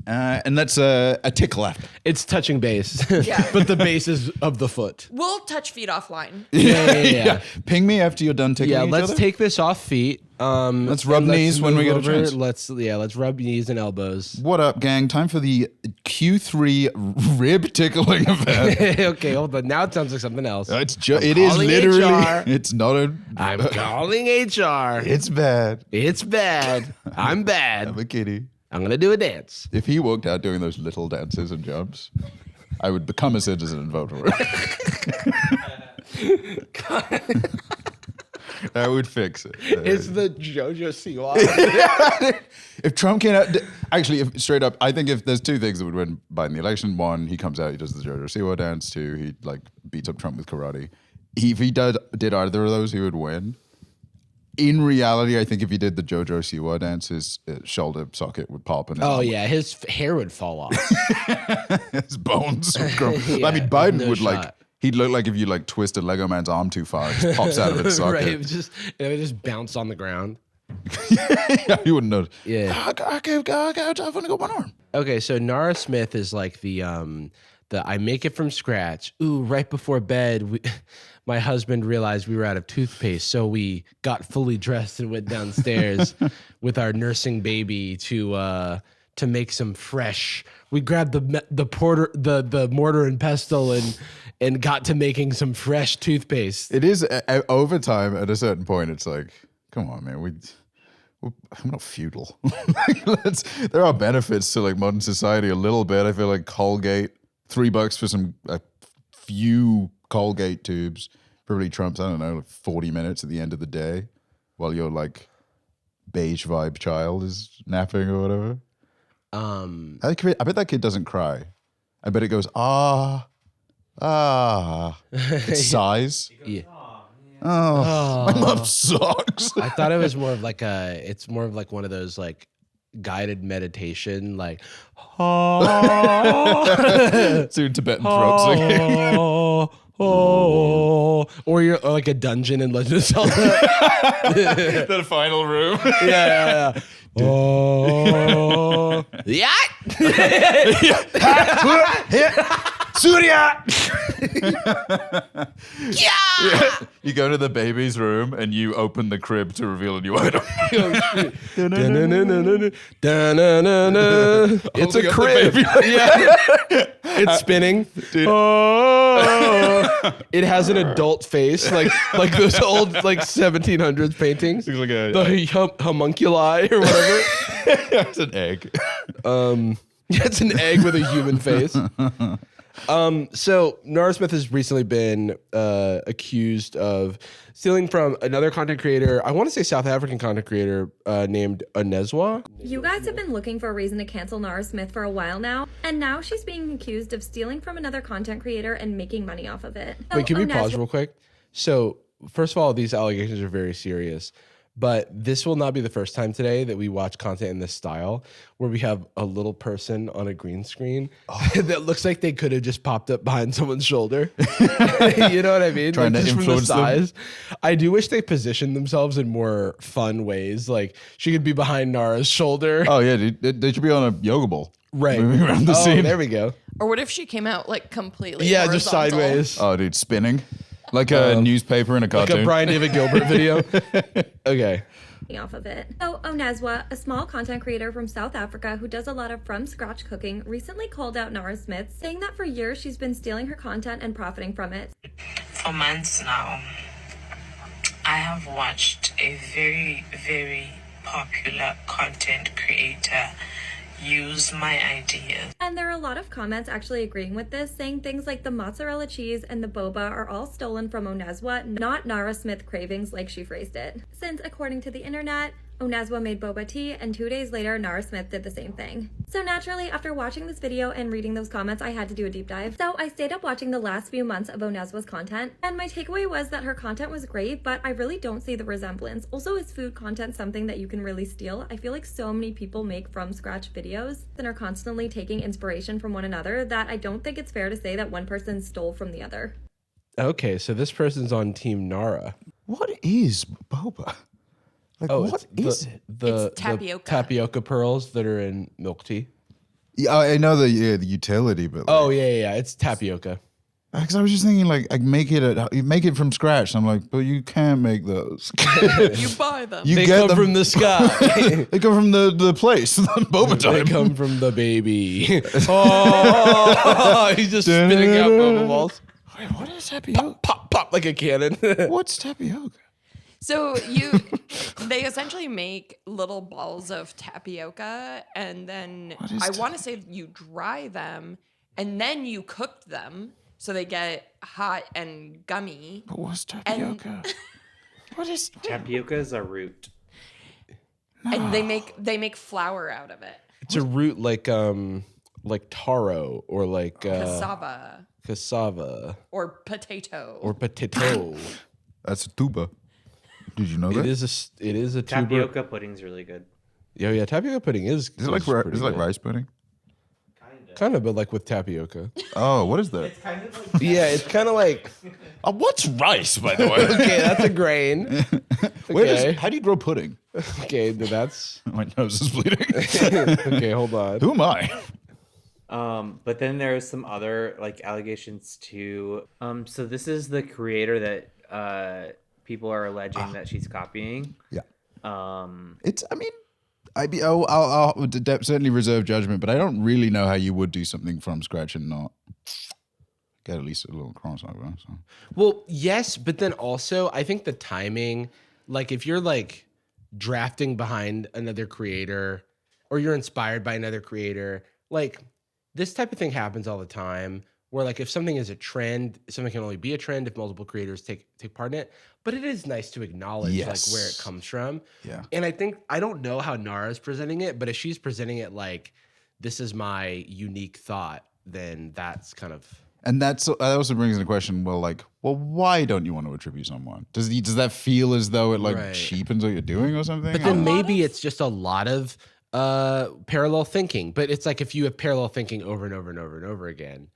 And that's a tickle after. It's touching base. Yeah. But the base is of the foot. We'll touch feet offline. Yeah. Ping me after you're done tickling Yeah, each let's other. take this off feet. Let's rub and knees when we move get a chance. Let's rub knees and elbows. What up, gang? Time for the Q3 rib tickling event. Okay, hold on. Now it sounds like something else. It is calling literally. HR. It's not a. I'm calling HR. It's bad. It's bad. I'm bad. I'm a kitty. I'm gonna do a dance. If he walked out doing those little dances and jumps, I would become a citizen and vote for it. That would fix it. It's the JoJo Siwa. If Trump came out, actually, straight up, I think if there's two things that would win Biden the election: one, he comes out, he does the JoJo Siwa dance; two, he like beats up Trump with karate. If he did either of those, he would win. In reality, I think if he did the JoJo Siwa dance, his shoulder socket would pop and His hair would fall off. his bones would crumble. Yeah, I mean, Biden no would shot. he'd look like if you like twist a Lego man's arm too far, it just pops out of its socket. Right, it would just bounce on the ground. Yeah, you wouldn't know. Yeah. I've only got one arm. Okay, so Nara Smith is like the I make it from scratch. Ooh, right before bed, my husband realized we were out of toothpaste, so we got fully dressed and went downstairs with our nursing baby to make some fresh. We grabbed the mortar and pestle and got to making some fresh toothpaste. It is over time. At a certain point, it's like, come on, man. I'm not feudal. There are benefits to like modern society a little bit. I feel like Colgate, $3 for a few Colgate tubes probably trumps, I don't know, like 40 minutes at the end of the day while your like beige vibe child is napping or whatever. I bet that kid doesn't cry. I bet it goes, It sighs. Yeah. Oh, my mom sucks. I thought it was more of like it's more of like one of those like guided meditation, like Soon Tibetan throat singing. or you're like a dungeon in Legend of Zelda. The final room. Yeah. Yeah. Surya! Yeah. You go to the baby's room and you open the crib to reveal a new item. It's a crib. Yeah. It's spinning. Oh. It has an adult face, like those old 1700s paintings. Looks like a the homunculi or whatever. it's an egg. It's an egg with a human face. So Nara Smith has recently been accused of stealing from another content creator. I want to say South African content creator named Oneswa. You guys have been looking for a reason to cancel Nara Smith for a while now, and now she's being accused of stealing from another content creator and making money off of it. Wait, can we pause real quick? So first of all, these allegations are very serious. But this will not be the first time today that we watch content in this style where we have a little person on a green screen that looks like they could have just popped up behind someone's shoulder. You know what I mean? Trying to influence them. I do wish they positioned themselves in more fun ways. Like she could be behind Nara's shoulder. Oh, yeah. They should be on a yoga ball. Right. Moving around the scene. There we go. Or what if she came out like completely Yeah, just horizontal? sideways. Oh, dude, spinning. Like a newspaper in a cartoon. Like a Brian David Gilbert video. Okay. Off of it. So Oneswa, a small content creator from South Africa who does a lot of from scratch cooking, recently called out Nara Smith, saying that for years she's been stealing her content and profiting from it. For months now, I have watched a very, very popular content creator use my ideas. And there are a lot of comments actually agreeing with this, saying things like the mozzarella cheese and the boba are all stolen from Oneswa, not Nara Smith cravings like she phrased it. Since, according to the internet, Oneswa made boba tea, and 2 days later, Nara Smith did the same thing. So naturally, after watching this video and reading those comments, I had to do a deep dive. So I stayed up watching the last few months of Oneswa's content, and my takeaway was that her content was great, but I really don't see the resemblance. Also, is food content something that you can really steal? I feel like so many people make from scratch videos and are constantly taking inspiration from one another that I don't think it's fair to say that one person stole from the other. Okay, so this person's on Team Nara. What is boba? Like, what is it? It's tapioca. The tapioca pearls that are in milk tea. Yeah, I know the utility, but yeah, it's tapioca. Because I was just thinking, like, you make it from scratch. I'm like, but you can't make those. You buy them. They come from the sky. They come from the place. Boba time. They come from the baby. Oh, he's just spitting out boba balls. Wait, what is tapioca? Pop, pop, like a cannon. What's tapioca? So they essentially make little balls of tapioca, and then I want to say you dry them, and then you cook them so they get hot and gummy. But what's tapioca? What is tapioca? Is a root, and they make flour out of it. It's a root like taro or like cassava or potato. That's a tuba. Did you know that? It is a tapioca pudding's really good. Yeah, tapioca pudding is. Is it like rice pudding? Kind of, but like with tapioca. Oh, what is that? It's kind of like it's kind of like. What's rice, by the way? Okay, that's a grain. Okay. How do you grow pudding? Okay, that's. My nose is bleeding. Okay, hold on. Who am I? But then there's some other like allegations too. So this is the creator that people are alleging that she's copying. Yeah. I'll certainly reserve judgment, but I don't really know how you would do something from scratch and not get at least a little crossover. So. Well, yes, but then also I think the timing, like if you're like drafting behind another creator or you're inspired by another creator, like this type of thing happens all the time. Where like if something is a trend, something can only be a trend if multiple creators take part in it. But it is nice to acknowledge like where it comes from. Yeah. And I don't know how Nara's presenting it, but if she's presenting it like this is my unique thought, then that's kind of. And that also brings in the question, well, why don't you want to attribute someone? Does that feel as though it cheapens what you're doing or something? But then maybe it's just a lot of parallel thinking. But it's like if you have parallel thinking over and over and over and over again.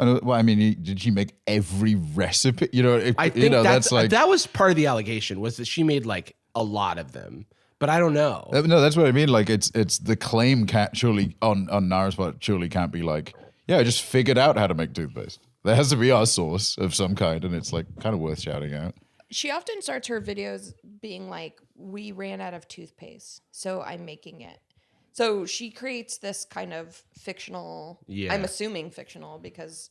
Well, I mean, did she make every recipe? I think that's like that was part of the allegation was that she made like a lot of them, but I don't know. No, that's what I mean. Like it's the claim can't surely on Nara's part surely can't be like, yeah, I just figured out how to make toothpaste. There has to be our source of some kind, and it's like kind of worth shouting out. She often starts her videos being like, we ran out of toothpaste, so I'm making it. So she creates this kind of fictional, I'm assuming fictional, because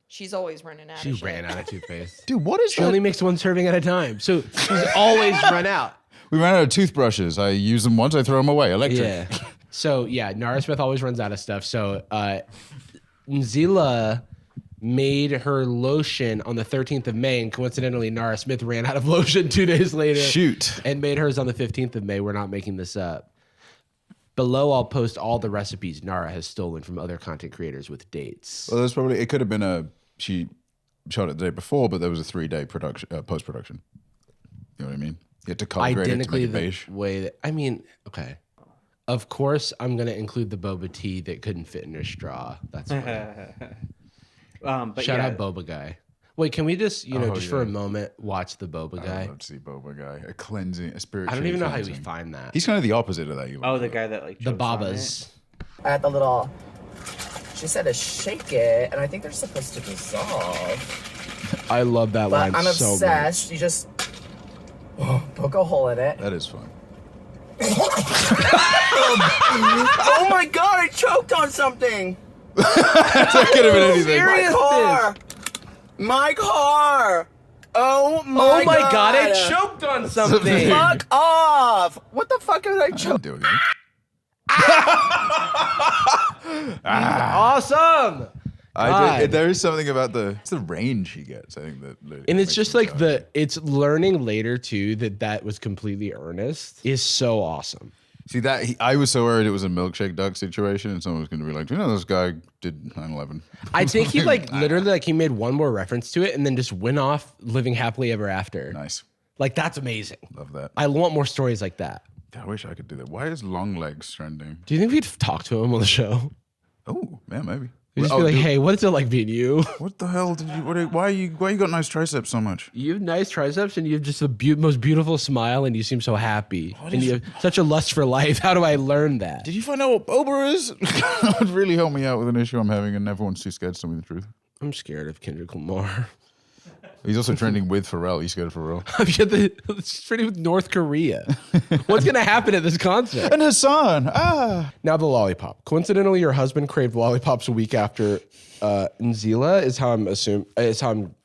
she's always running out of shit. She ran out of toothpaste. Dude, what is She only makes one serving at a time, so she's always run out. We ran out of toothbrushes. I use them once, I throw them away. Electric. Yeah. So, Nara Smith always runs out of stuff. So, Nzila made her lotion on the 13th of May, and coincidentally, Nara Smith ran out of lotion 2 days later. Shoot. And made hers on the 15th of May. We're not making this up. Below, I'll post all the recipes Nara has stolen from other content creators with dates. Well, it could have been she shot it the day before, but there was a 3-day production, post-production. You know what I mean? You had to color grade it to make it beige. Way that, okay. Of course, I'm going to include the boba tea that couldn't fit in her straw. That's funny. But Shout out Boba Guy. Wait, can we just, for a moment, watch the Boba Guy? I'd love to see Boba Guy. A cleansing, a spiritual. I don't even know cleansing. how we find that. He's kind of the opposite of that. The guy that like the Babas. I had the little. She said to shake it, and I think they're supposed to dissolve. I love that line I'm so obsessed. much. You just poke a hole in it. That is fun. Oh my god! I choked on something. That could have been anything. My car! Oh my god! I choked on something! Fuck off! What the fuck did I choke? Awesome! There is something about the range he gets. I think that, and it's just like it's learning later too that was completely earnest is so awesome. See I was so worried it was a milkshake duck situation, and someone was going to be like, this guy did 9/11. I think he literally he made one more reference to it and then just went off living happily ever after. Nice. Like that's amazing. Love that. I want more stories like that. I wish I could do that. Why is long legs trending? Do you think we'd talk to him on the show? Oh, yeah, maybe. We'd just be like, hey, what's it like being you? What the hell did you? Why you got nice triceps so much? You have nice triceps, and you have just the most beautiful smile, and you seem so happy, and you have such a lust for life. How do I learn that? Did you find out what boba is? That would really help me out with an issue I'm having, and everyone's too scared to tell me the truth. I'm scared of Kendrick Lamar. He's also trending with Pharrell. He's scared of Pharrell. It's trending with North Korea. What's going to happen at this concert? And his son. Now the lollipop. Coincidentally, your husband craved lollipops a week after Nzila is how I'm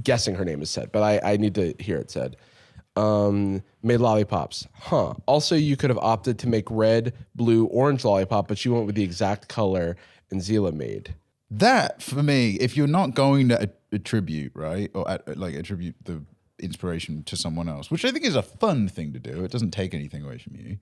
guessing her name is said, but I need to hear it said. Made lollipops. Also, you could have opted to make red, blue, orange lollipop, but you went with the exact color Nzila made. That, for me, if you're not going to attribute, right, or attribute the inspiration to someone else, which I think is a fun thing to do. It doesn't take anything away from you.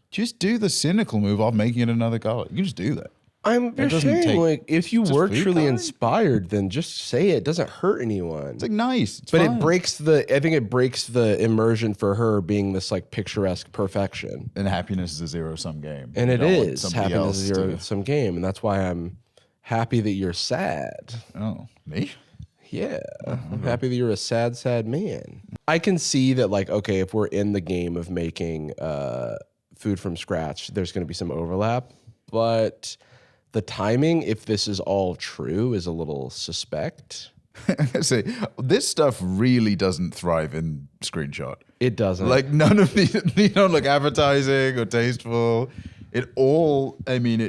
Just do the cynical move of making it another color. You can just do that. You're saying, if you were truly inspired, then just say it. It doesn't hurt anyone. It's nice. It's but fun. I think it breaks the immersion for her being this picturesque perfection. And happiness is a zero-sum game. And it is. Happiness is a zero-sum game. And that's why I'm happy that you're sad. Oh, me? Yeah. I'm happy that you're a sad, sad man. I can see that, okay, if we're in the game of making food from scratch, there's going to be some overlap. But the timing, if this is all true, is a little suspect. I say, this stuff really doesn't thrive in screenshot. It doesn't. None of these, they don't look appetizing or tasteful. It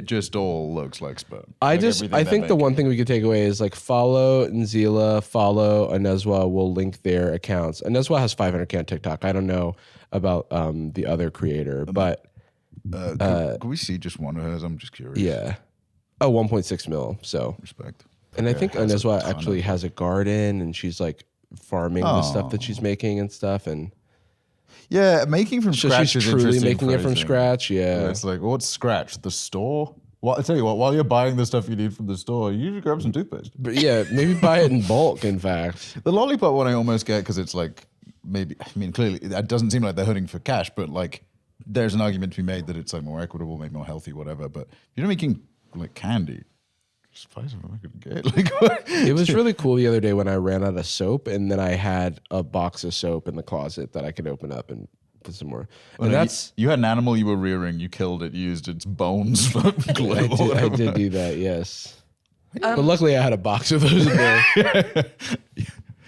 just all looks like sperm. I think the one thing we could take away is follow Nzila, follow Anezwa. We'll link their accounts. Anezwa has 500K on TikTok. I don't know about the other creator, but can we see just one of hers? I'm just curious. Yeah. Oh, 1.6 mil. So respect. And I think Anezwa actually has a garden, and she's farming the stuff that she's making and stuff, and. Yeah, making from scratch is truly interesting. Making it from scratch, yeah. It's what's scratch? The store? Well, I tell you what, while you're buying the stuff you need from the store, you should grab some toothpaste. But yeah, maybe buy it in bulk, in fact. The lollipop one I almost get because it's clearly, it doesn't seem like they're hurting for cash, but there's an argument to be made that it's more equitable, maybe more healthy, whatever. But if you're not making candy, just buy something I could get. It was really cool the other day when I ran out of soap, and then I had a box of soap in the closet that I could open up and put some more. You had an animal you were rearing, you killed it, used its bones for glue. I did do that, yes. But luckily I had a box of those in there. Yeah,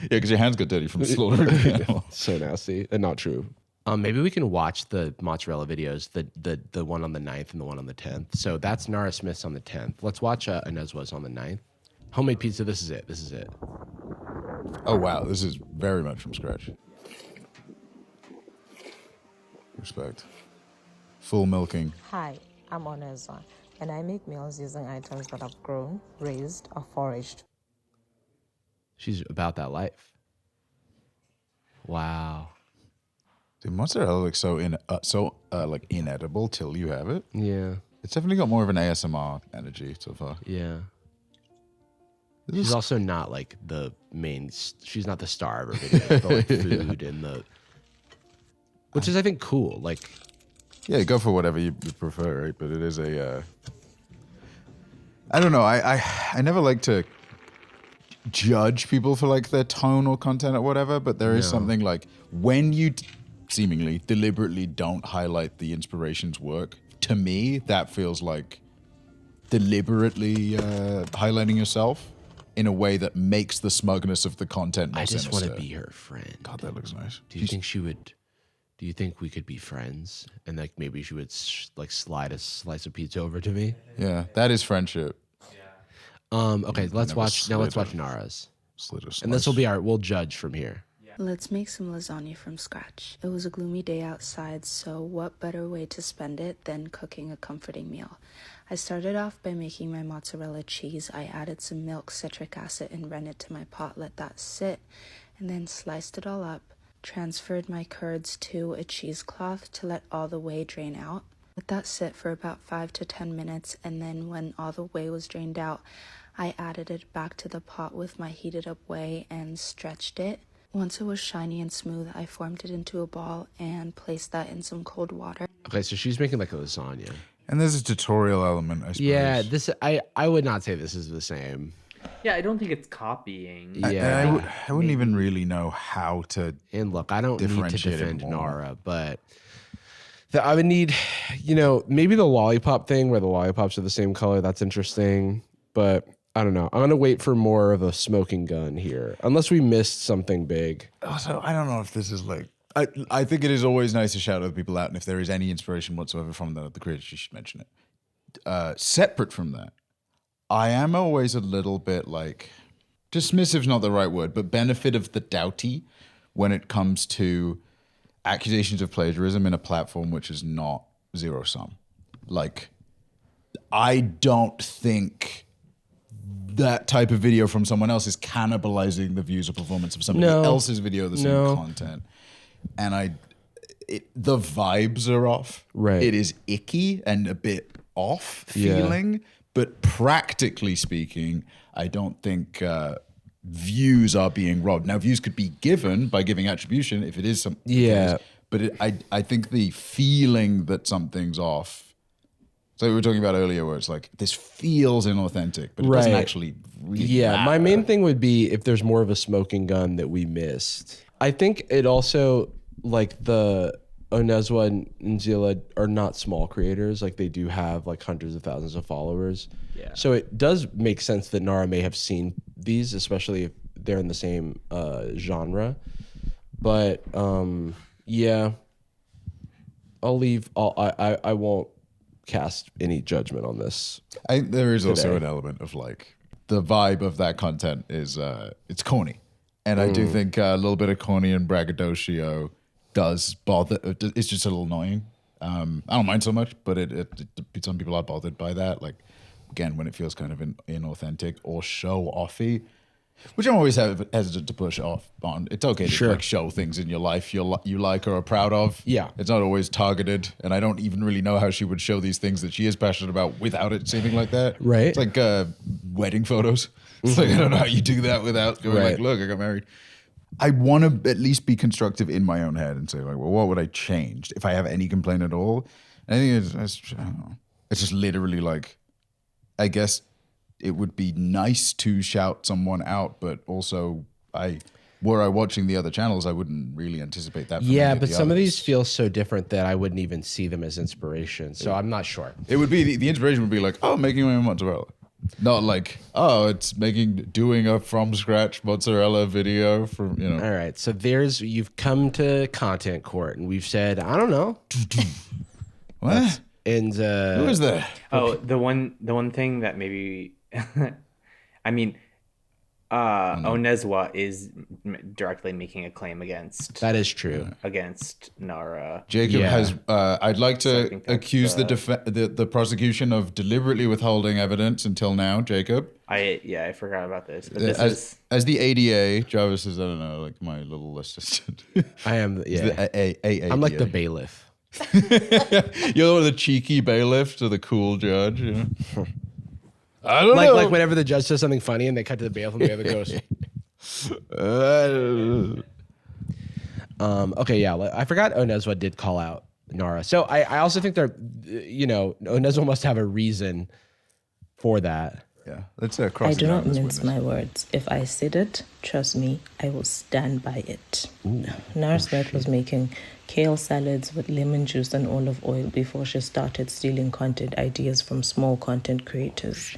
because your hands got dirty from slaughtering the animal. So nasty and not true. Maybe we can watch the mozzarella videos, the one on the 9th and the one on the 10th. So that's Nara Smith's on the 10th. Let's watch Inezwa's on the 9th. Homemade pizza, this is it. Oh, wow. This is very much from scratch. Respect. Full milking. Hi, I'm Onezwa, and I make meals using items that I've grown, raised, or foraged. She's about that life. Wow. Dude, mozzarella looks so inedible till you have it. Yeah. It's definitely got more of an ASMR energy so far. Yeah. She's also not like the main. She's not the star of her video. The like, food and the, which is I think cool. Like, yeah, go for whatever you prefer, right? But it is a. I don't know. I never like to judge people for like their tone or content or whatever. But there is something like when you seemingly deliberately don't highlight the inspiration's work. To me, that feels like deliberately highlighting yourself in a way that makes the smugness of the content more sinister. I just want to be her friend. God, that looks nice. Do you think she would? Do you think we could be friends? And like maybe she would like slide a slice of pizza over to me? Yeah, that is friendship. Okay, let's watch Nara's. And this will be we'll judge from here. Let's make some lasagna from scratch. It was a gloomy day outside, so what better way to spend it than cooking a comforting meal? I started off by making my mozzarella cheese. I added some milk, citric acid, and ran it to my pot, let that sit, and then sliced it all up. Transferred my curds to a cheesecloth to let all the whey drain out. Let that sit for about 5 to 10 minutes, and then when all the whey was drained out, I added it back to the pot with my heated up whey and stretched it. Once it was shiny and smooth, I formed it into a ball and placed that in some cold water. Okay, so she's making like a lasagna. And there's a tutorial element, I suppose. Yeah, I would not say this is the same. Yeah, I don't think it's copying. Yeah, I wouldn't even really know how to. And look, I don't need to differentiate it defend more. Nara, but I would need, maybe the lollipop thing where the lollipops are the same color. That's interesting, but I don't know. I'm gonna wait for more of a smoking gun here, unless we missed something big. Also, I don't know if this is like. I think it is always nice to shout other people out, and if there is any inspiration whatsoever from the creators, you should mention it. Separate from that, I am always a little bit like dismissive's not the right word, but benefit of the doubty when it comes to accusations of plagiarism in a platform which is not zero sum. Like, I don't think that type of video from someone else is cannibalizing the views or performance of somebody else's video, the same content. And the vibes are off. Right. It is icky and a bit off feeling, but practically speaking, I don't think views are being robbed. Now, views could be given by giving attribution if it is something. Yeah. But I think the feeling that something's off. So we were talking about earlier where it's like, this feels inauthentic, but it doesn't actually really matter. My main thing would be if there's more of a smoking gun that we missed. I think it also, like the Onezwa and Nzila are not small creators. Like they do have like hundreds of thousands of followers. Yeah. So it does make sense that Nara may have seen these, especially if they're in the same genre. But yeah, I'll leave. I won't cast any judgment on this. There is also an element of like the vibe of that content is it's corny, and I do think a little bit of corny and braggadocio does bother. It's just a little annoying. I don't mind so much, but some people are bothered by that. Like again, when it feels kind of inauthentic or show offy, which I'm always hesitant to push off on. It's okay to like show things in your life you like or are proud of. Yeah. It's not always targeted, and I don't even really know how she would show these things that she is passionate about without it seeming like that. Right. It's like wedding photos. It's like, I don't know how you do that without going like, look, I got married. I want to at least be constructive in my own head and say like, well, what would I change if I have any complaint at all? And I think I don't know. It's just literally like, I guess it would be nice to shout someone out, but also were I watching the other channels, I wouldn't really anticipate that. Yeah, but some of these feel so different that I wouldn't even see them as inspiration. So I'm not sure. It would be the inspiration would be like, oh, making my own mozzarella. Not like, oh, it's doing a from scratch mozzarella video from, you know. All right. So you've come to content court and we've said, I don't know. What? And who is that? Oh, the one thing that maybe, I mean, Onezwa is directly making a claim against. That is true. Against Nara. Jacob has. I'd like to accuse the prosecution of deliberately withholding evidence until now. Jacob. I forgot about this. But this as the ADA, Jarvis is, I don't know, like my little assistant. I am. Yeah. I'm like the bailiff. You're the cheeky bailiff to the cool judge. You know? I don't know. Like whenever the judge says something funny and they cut to the bailiff and the other goes. Okay, yeah. I forgot Onezwa did call out Nara. So I also think Onezwa must have a reason for that. Yeah, let's I do not mince my words. If I said it, trust me, I will stand by it. Nara Smith was making kale salads with lemon juice and olive oil before she started stealing content ideas from small content creators.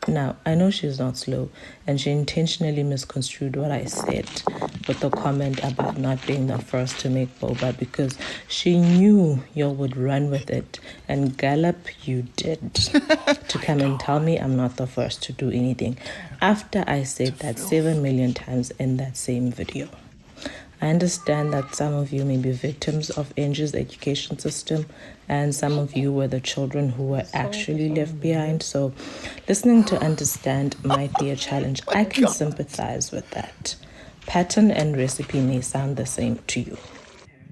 Now, I know she's not slow, and she intentionally misconstrued what I said with the comment about not being the first to make boba because she knew y'all would run with it, and gallop you did to come and tell me I'm not the first to do anything after I said that 7 million times in that same video. I understand that some of you may be victims of Angie's education system and some of you were the children who were actually left behind. So listening to understand might be a challenge. I can sympathize with that. Pattern and recipe may sound the same to you.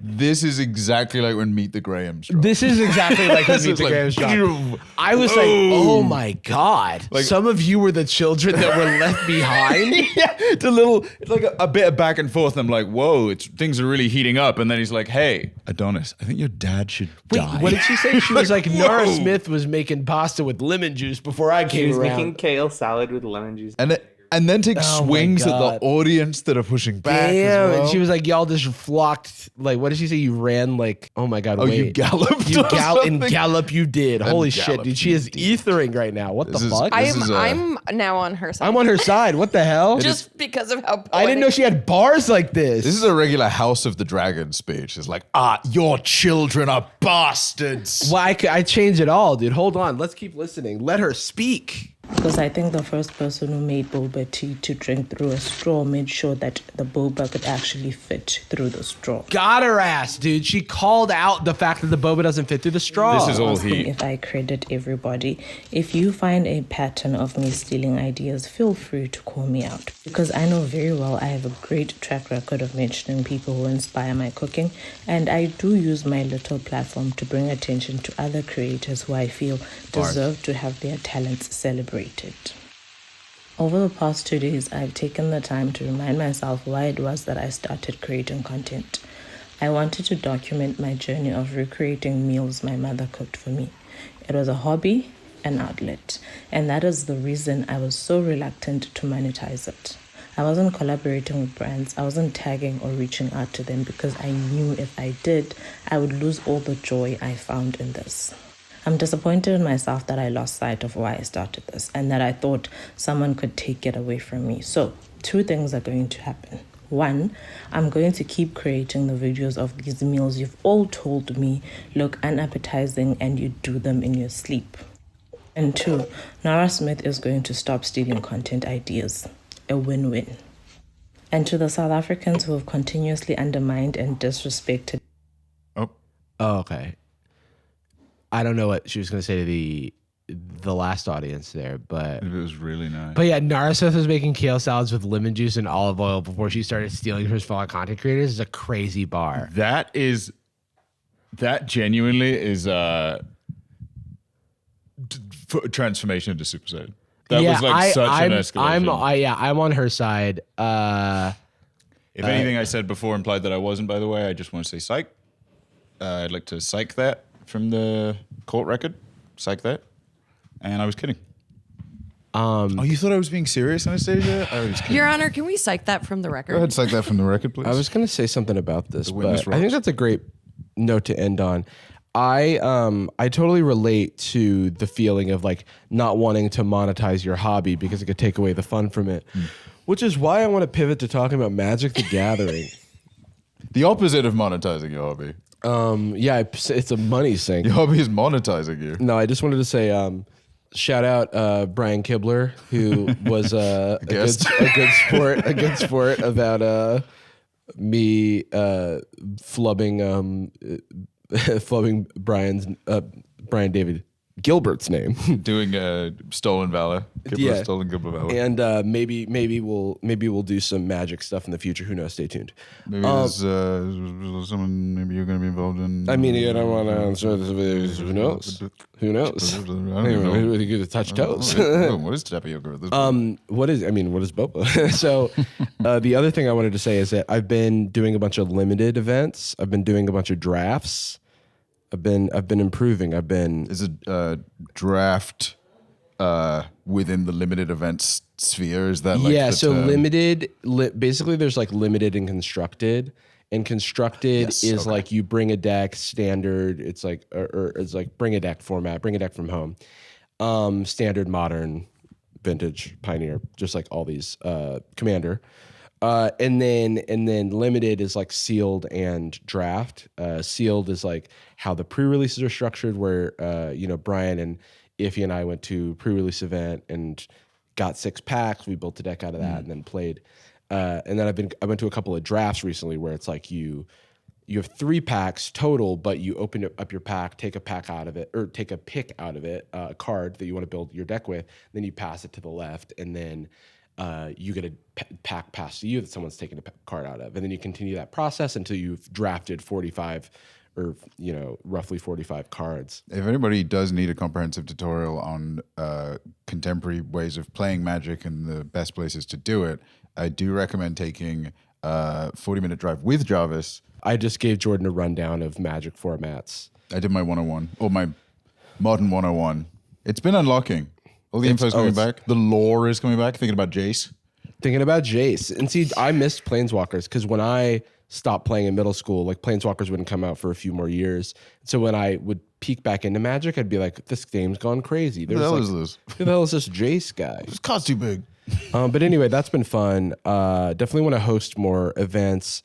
This is exactly like when Meet the Grahams dropped. This is exactly like when Meet the Grahams dropped. I was like, oh my God. Like, some of you were the children that were left behind. Yeah, it's like a bit of back and forth. I'm like, whoa, things are really heating up. And then he's like, hey, Adonis, I think your dad should die. What did she say? She was like, Nara Smith was making pasta with lemon juice before I came around. She was making kale salad with lemon juice. And then take swings at the audience that are pushing back. Damn, and she was like, y'all just flocked. Like, what did she say? You ran like, oh my God, wait. You galloped. In gallop you did. Holy shit, dude. She is ethering right now. What the fuck? I'm now on her side. I'm on her side. What the hell? Just because of how poetic. I didn't know she had bars like this. This is a regular House of the Dragon speech. It's like, your children are bastards. Well, I changed it all, dude. Hold on. Let's keep listening. Let her speak. Because I think the first person who made boba tea to drink through a straw made sure that the boba could actually fit through the straw. Got her ass, dude. She called out the fact that the boba doesn't fit through the straw. This is all heat. If I credit everybody, if you find a pattern of me stealing ideas, feel free to call me out. Because I know very well I have a great track record of mentioning people who inspire my cooking, and I do use my little platform to bring attention to other creators who I feel deserve to have their talents celebrated. Over the past 2 days, I've taken the time to remind myself why it was that I started creating content. I wanted to document my journey of recreating meals my mother cooked for me. It was a hobby, an outlet, and that is the reason I was so reluctant to monetize it. I wasn't collaborating with brands, I wasn't tagging or reaching out to them because I knew if I did, I would lose all the joy I found in this. I'm disappointed in myself that I lost sight of why I started this and that I thought someone could take it away from me. So, 2 things are going to happen. 1, I'm going to keep creating the videos of these meals you've all told me look unappetizing and you do them in your sleep. And 2, Nara Smith is going to stop stealing content ideas. A win-win. And to the South Africans who have continuously undermined and disrespected. Oh, okay. I don't know what she was going to say to the last audience there, but it was really nice. But yeah, Nara Smith was making kale salads with lemon juice and olive oil before she started stealing her fellow content creators. Is a crazy bar. That genuinely is transformation into Super Saiyan. That was like such an escalation. I'm on her side. If anything I said before implied that I wasn't, by the way, I just want to say psych. I'd like to psych that from the court record. Psych that. And I was kidding. You thought I was being serious, Anastasia? I was kidding. Your Honor, can we psych that from the record? Go ahead, psych that from the record, please. I was going to say something about this, but I think that's a great note to end on. I totally relate to the feeling of like not wanting to monetize your hobby because it could take away the fun from it, which is why I want to pivot to talking about Magic the Gathering. The opposite of monetizing your hobby. Yeah, it's a money sink. Your hobby is monetizing you. No, I just wanted to say shout out Brian Kibler, who was a good sport about me flubbing Brian David Gilbert's name, doing stolen valor. Stolen Gilbert valor, and maybe we'll do some Magic stuff in the future. Who knows? Stay tuned. Maybe there's someone. Maybe you're going to be involved in. I mean, I don't want to answer this. Who knows? Who knows? I don't know. We could touch toes. What is tapioca at this point? What is boba? So the other thing I wanted to say is that I've been doing a bunch of limited events. I've been doing a bunch of drafts. I've been improving. Is it draft within the limited events sphere? Is that like so term? Limited? Basically, there's like limited and constructed. And constructed is like you bring a deck standard. It's like or it's like bring a deck format, bring a deck from home. Standard, modern, vintage, pioneer, just like all these commander. And then limited is like sealed and draft. Sealed is like how the pre-releases are structured, where Brian and Iffy and I went to pre-release event and got 6 packs. We built a deck out of that and then played. And then I went to a couple of drafts recently where it's like you have 3 packs total, but you open up your pack, take a pack out of it, or take a pick out of it, a card that you want to build your deck with. Then you pass it to the left, and then you get a pack passed to you that someone's taken a card out of. And then you continue that process until you've drafted 45 or, roughly 45 cards. If anybody does need a comprehensive tutorial on contemporary ways of playing Magic and the best places to do it, I do recommend taking a 40-minute drive with Jarvis. I just gave Jordan a rundown of Magic formats. I did my 101, or my modern 101. It's been unlocking. All the info's coming back. The lore is coming back. Thinking about Jace. And see, I missed Planeswalkers because when I stopped playing in middle school, like Planeswalkers wouldn't come out for a few more years. So when I would peek back into Magic, I'd be like, this game's gone crazy. Who the hell is this? Who the hell is this Jace guy? This card's too big. But anyway, that's been fun. Definitely want to host more events.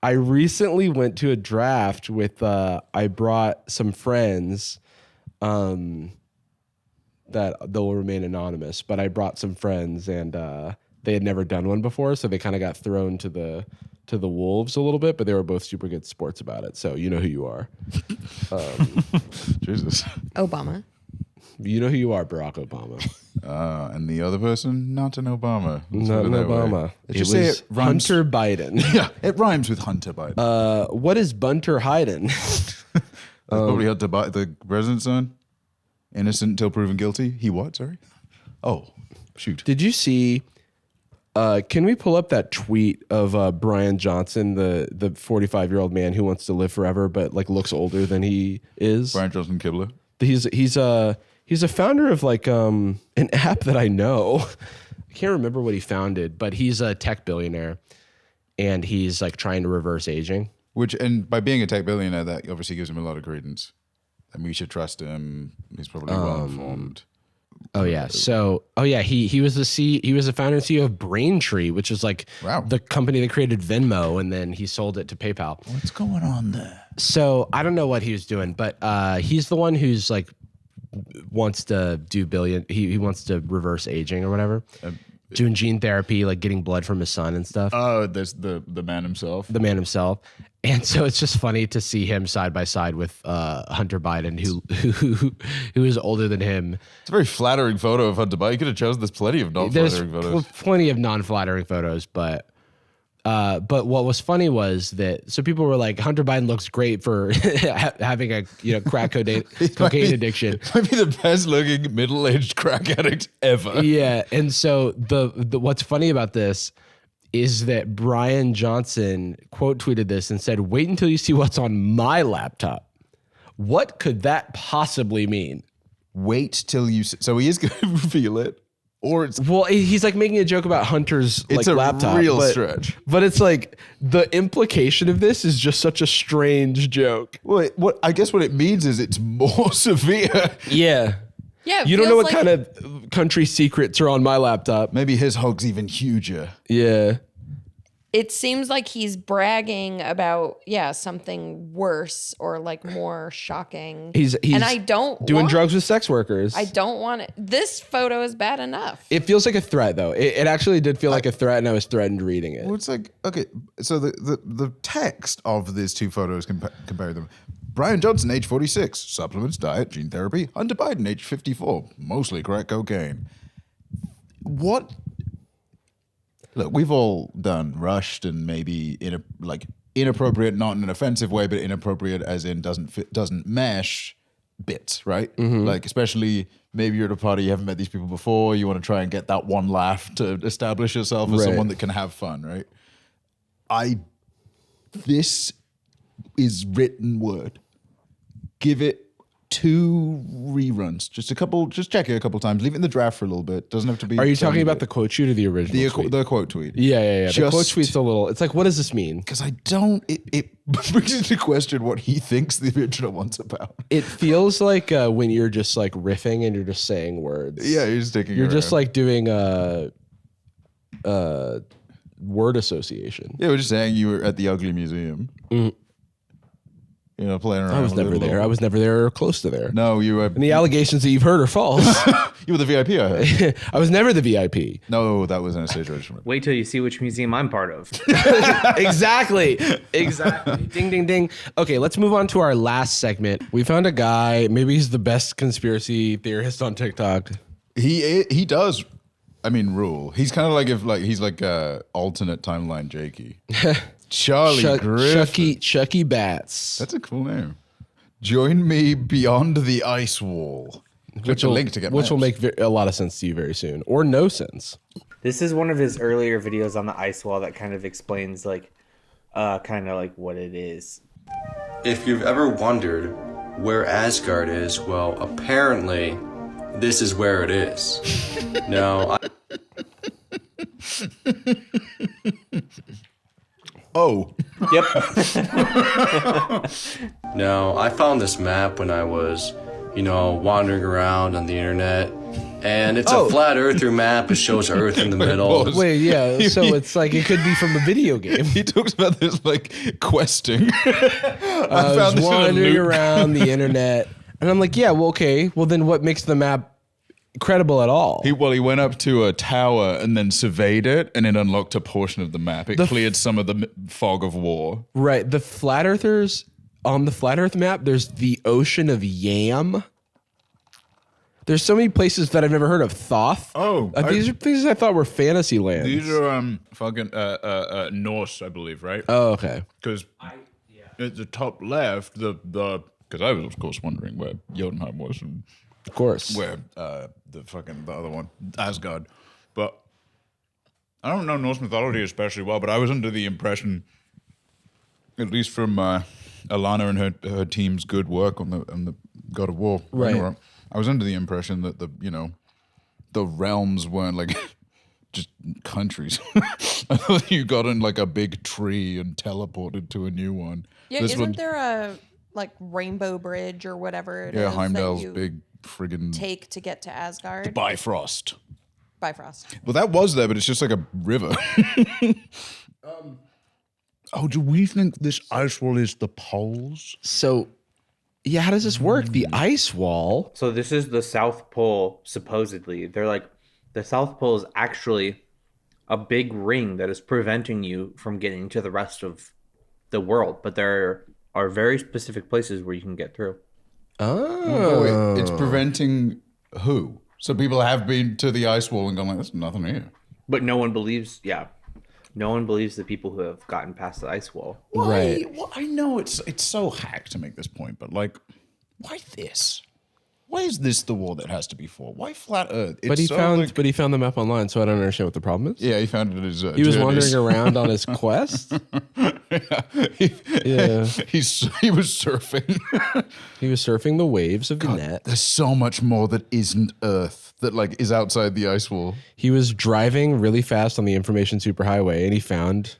I recently went to a draft with, I brought some friends, that they'll remain anonymous, but I brought some friends and they had never done one before, so they kind of got thrown to the wolves a little bit, but they were both super good sports about it. So you know who you are. Jesus. Obama. You know who you are, Barack Obama. And the other person, not an Obama. Not an Obama. It was Hunter Biden. Yeah, it rhymes with Hunter Biden. What is Bunter Hyden? Probably Hunter Biden, the president's son. Innocent till proven guilty. He what? Sorry. Oh, shoot. Did you see? Can we pull up that tweet of Brian Johnson, the 45-year-old man who wants to live forever but like looks older than he is? Brian Johnson Kibler. He's a founder of like an app that I know. I can't remember what he founded, but he's a tech billionaire, and he's like trying to reverse aging. And by being a tech billionaire, that obviously gives him a lot of credence. And we should trust him. He's probably well informed. He was the founder and CEO of Braintree, which is like the company that created Venmo, and then he sold it to PayPal. What's going on there? So I don't know what he was doing, but he's the one who's like wants to do he wants to reverse aging or whatever. Doing gene therapy, like getting blood from his son and stuff. Oh, there's the man himself. The man himself. And so it's just funny to see him side by side with Hunter Biden, who is older than him. It's a very flattering photo of Hunter Biden. You could have chosen. There's plenty of non-flattering photos. Plenty of non-flattering photos, but what was funny was that people were like, Hunter Biden looks great for having a crack cocaine addiction. Might be the best looking middle-aged crack addict ever. Yeah, and so the what's funny about this is that Brian Johnson quote tweeted this and said, "Wait until you see what's on my laptop." What could that possibly mean? Wait till you. So he is going to reveal it, Or it's he's like making a joke about Hunter's it's like a laptop. real stretch. But it's like the implication of this is just such a strange joke. Well, what I guess what it means is it's more severe. Yeah. Yeah, it You don't know feels what like- kind of country secrets are on my laptop. Maybe his hog's even huger. Yeah. It seems like he's bragging about something worse or like more shocking. He's and I don't doing want, drugs with sex workers. I don't want it. This photo is bad enough. It feels like a threat, though. It actually did feel like a threat, and I was threatened reading it. Well, it's like, okay, so the text of these two photos compare them. Brian Johnson, age 46, supplements, diet, gene therapy. Hunter Biden, age 54, mostly crack cocaine. What? Look, we've all done rushed and maybe inappropriate, not in an offensive way, but inappropriate as in doesn't mesh bits, right? Mm-hmm. Like, especially maybe you're at a party, you haven't met these people before, you want to try and get that one laugh to establish yourself as Right. someone that can have fun, right? This is written word. Give it 2 reruns. Just check it a couple times. Leave it in the draft for a little bit. Doesn't have to be. Are you talking about the quote tweet or the original tweet? The quote tweet? Yeah. The quote tweet's a little. It's like, what does this mean? Because I don't. It brings into question what he thinks the original one's about. It feels like when you're just like riffing and you're just saying words. Yeah, you're just taking. You're just like doing word association. Yeah, we're just saying you were at the Ugly Museum. You know, playing around. I was never there. I was never there or close to there. No, you were. And the allegations that you've heard are false. You were the VIP, I heard. I was never the VIP. No, that was in a stage regiment. Wait till you see which museum I'm part of. Exactly. Ding, ding, ding. Okay, let's move on to our last segment. We found a guy. Maybe he's the best conspiracy theorist on TikTok. He does. I mean, rule. He's kind of like he's like alternate timeline Jakey. Charlie Griffin. Chucky Bats. That's a cool name. Join me beyond the ice wall. Which will make a lot of sense to you very soon, or no sense. This is one of his earlier videos on the ice wall that kind of explains like what it is. If you've ever wondered where Asgard is, well, apparently this is where it is. Now, Oh. Yep. Now, I found this map when I was, wandering around on the internet. And it's a flat earther map. It shows Earth in the middle. Wait, yeah. So it's like it could be from a video game. He talks about this like questing. I was wandering around the internet, and I'm like, yeah, well, okay. Well, then what makes the map credible at all? He went up to a tower and then surveyed it, and it unlocked a portion of the map. It cleared some of the fog of war. Right. The flat earthers on the flat Earth map. There's the ocean of Yam. There's so many places that I've never heard of. Thoth. Oh, these are places I thought were fantasy lands. These are fucking Norse, I believe, right? Oh, okay. Because at the top left, because I was of course wondering where Jotunheim was, and of course where the other one, Asgard. But I don't know Norse mythology especially well. But I was under the impression, at least from Alana and her team's good work on the God of War, right? I was under the impression that the realms weren't like just countries. I thought you got in like a big tree and teleported to a new one. Yeah, isn't there a like rainbow bridge or whatever it is Heimdall's that you big friggin' take to get to Asgard? Bifrost. Bifrost. Well, that was there, but it's just like a river. Oh, do we think this ice wall is the poles? So, yeah, how does this work? The ice wall? So this is the South Pole, supposedly. They're like, the South Pole is actually a big ring that is preventing you from getting to the rest of the world. But there are very specific places where you can get through. Oh. Wait, it's preventing who? So people have been to the ice wall and gone like, there's nothing here. But no one believes, no one believes the people who have gotten past the ice wall. Why? Right. Well, I know it's so hack to make this point, but like, why this? Why is this the wall that has to be 4? Why flat Earth? But he found the map online, so I don't understand what the problem is. Yeah, he found it as he was wandering around on his quest. He was surfing. He was surfing the waves of the net. There's so much more that isn't Earth that like is outside the ice wall. He was driving really fast on the information superhighway, and he found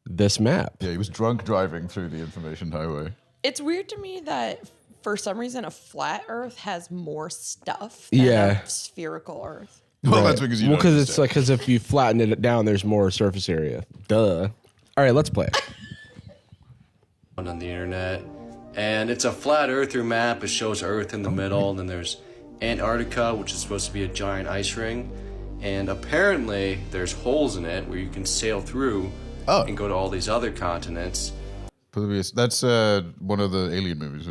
this map. Yeah, he was drunk driving through the information highway. It's weird to me that for some reason a flat Earth has more stuff than a spherical Earth. Well, that's because because if you flatten it down, there's more surface area. Duh. All right, let's play. On the internet, and it's a flat earther map. It shows Earth in the middle, and then there's Antarctica, which is supposed to be a giant ice ring, and apparently there's holes in it where you can sail through and go to all these other continents. That's one of the alien movies.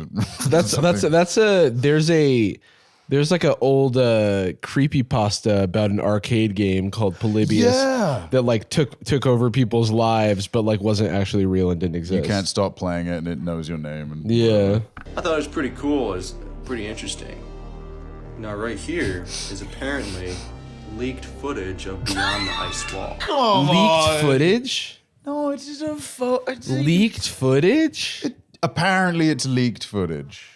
There's like an old creepypasta about an arcade game called Polybius that like took over people's lives, but like wasn't actually real and didn't exist. You can't stop playing it, and it knows your name. And I thought it was pretty cool. It's pretty interesting. Now, right here is apparently leaked footage of Beyond the Ice Wall. Leaked footage? No, it's just a photo. Leaked footage? Apparently, it's leaked footage.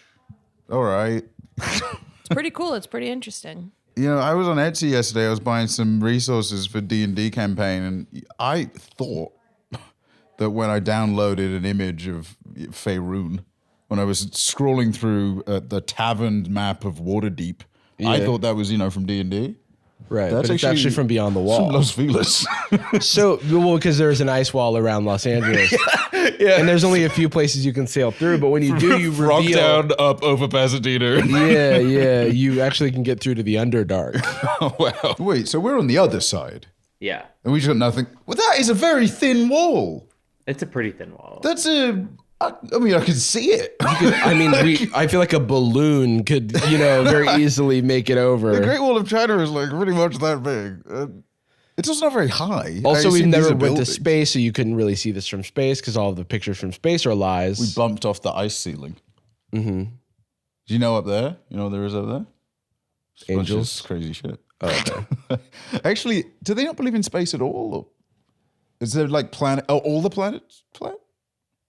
All right. It's pretty cool. It's pretty interesting. You know, I was on Etsy yesterday. I was buying some resources for D&D campaign, and I thought that when I downloaded an image of Faerun, when I was scrolling through the tavern map of Waterdeep, I thought that was, from D&D. Right, but it's actually from Beyond the Wall. From Los Feliz. Because there's an ice wall around Los Angeles. And there's only a few places you can sail through, but when you do, you rock reveal... down, up, over Pasadena. You actually can get through to the Underdark. Oh, wow. Wait, so we're on the other side? Yeah. And we just got nothing... Well, that is a very thin wall. It's a pretty thin wall. That's I can see it. I feel like a balloon could, very easily make it over. The Great Wall of China is like pretty much that big. It's also not very high. Also, we've never went to space, so you couldn't really see this from space because all of the pictures from space are lies. We bumped off the ice ceiling. Mm-hmm. Do you know up there? You know what there is up there? Angels. Crazy shit. Oh, okay. Actually, do they not believe in space at all? Or is there like planet? Oh, all the planets flat?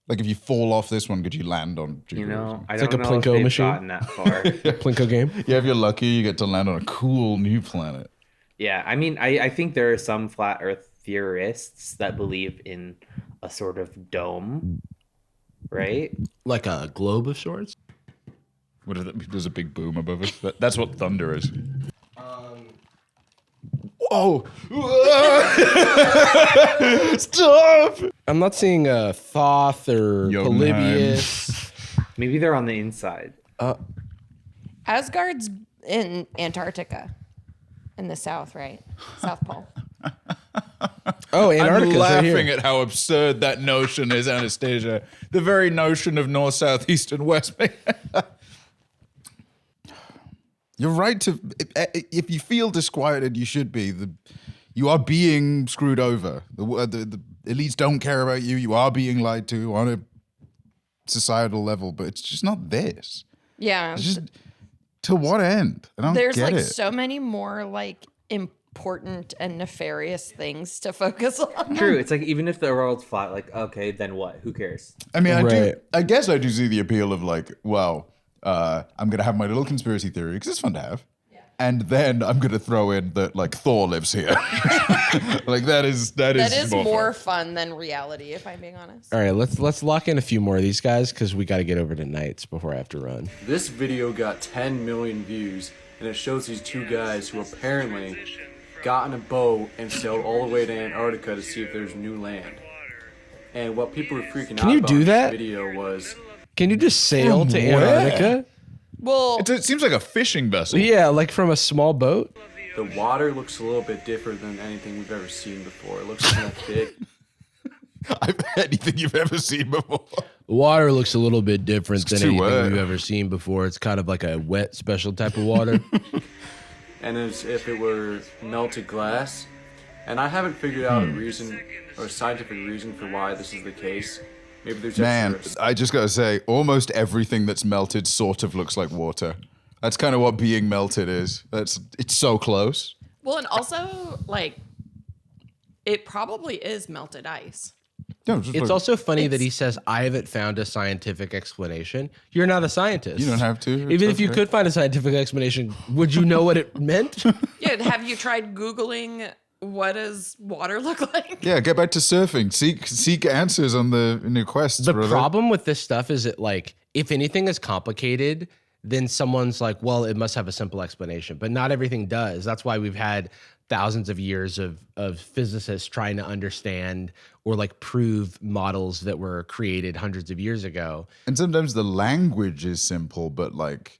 Like if you fall off this one, could you land on Jupiter? It's like a Plinko machine. Gotten that far. Plinko game. Yeah, if you're lucky, you get to land on a cool new planet. Yeah, I think there are some flat Earth theorists that believe in a sort of dome, right? Like a globe of sorts. What is that? There's a big boom above us. That's what thunder is. Whoa! Stop! I'm not seeing Thoth or Polybius. Maybe they're on the inside. Asgard's in Antarctica, in the south, right? South Pole. Oh, Antarctica's I'm laughing right here. at how absurd that notion is, Anastasia. The very notion of north, south, east, and west. You're right to. If you feel disquieted, you should be. You are being screwed over. The elites don't care about you. You are being lied to on a societal level, but it's just not this. Yeah. It's just to what end? I don't There's get like it. so many more like important and nefarious things to focus on. True. It's like even if the world's flat, like okay, then what? Who cares? I mean, I guess I do see the appeal of like, well, I'm gonna have my little conspiracy theory because it's fun to have. And then I'm gonna throw in that like Thor lives here. Like that is more fun than reality, if I'm being honest. All right, let's lock in a few more of these guys because we got to get over to Nightz before I have to run. This video got 10 million views, and it shows these two guys who apparently got in a boat and sailed all the way to Antarctica to see if there's new land. And what people were freaking out about in this video was... Can you just sail to Antarctica? Well, it seems like a fishing vessel. Yeah, like from a small boat. The water looks a little bit different than anything we've ever seen before. It looks kind of big. Anything you've ever seen before. The water looks a little bit different than anything wet. we've ever seen before. It's kind of like a wet, special type of water. And as if it were melted glass. And I haven't figured out a reason or a scientific reason for why this is the case. Maybe there's Man, I just gotta say, almost everything that's melted sort of looks like water. That's kind of what being melted is. It's so close. Well, and also, like, it probably is melted ice. No, it's also funny that he says, I haven't found a scientific explanation. You're not a scientist. You don't have to. Even if you could find a scientific explanation, would you know what it meant? Yeah, have you tried Googling what does water look like? Yeah, get back to surfing. Seek answers on the new quests. The brother. problem with this stuff is that, like, if anything is complicated, then someone's like, well, it must have a simple explanation. But not everything does. That's why we've had thousands of years of physicists trying to understand or like prove models that were created hundreds of years ago. And sometimes the language is simple, but like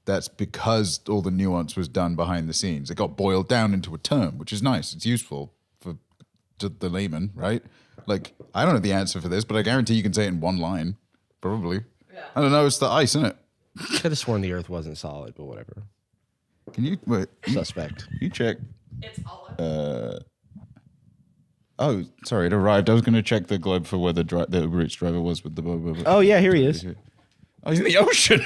that's because all the nuance was done behind the scenes. It got boiled down into a term, which is nice. It's useful to the layman, right? Like, I don't know the answer for this, but I guarantee you can say it in one line, probably. Yeah. I don't know. It's the ice, isn't it? Could have sworn the Earth wasn't solid, but whatever. Can you wait? Suspect. You check. It's hollow. Oh, sorry, it arrived. I was going to check the globe for where the Uber Eats driver was with the. Oh yeah, here he is. Oh, he's in the ocean.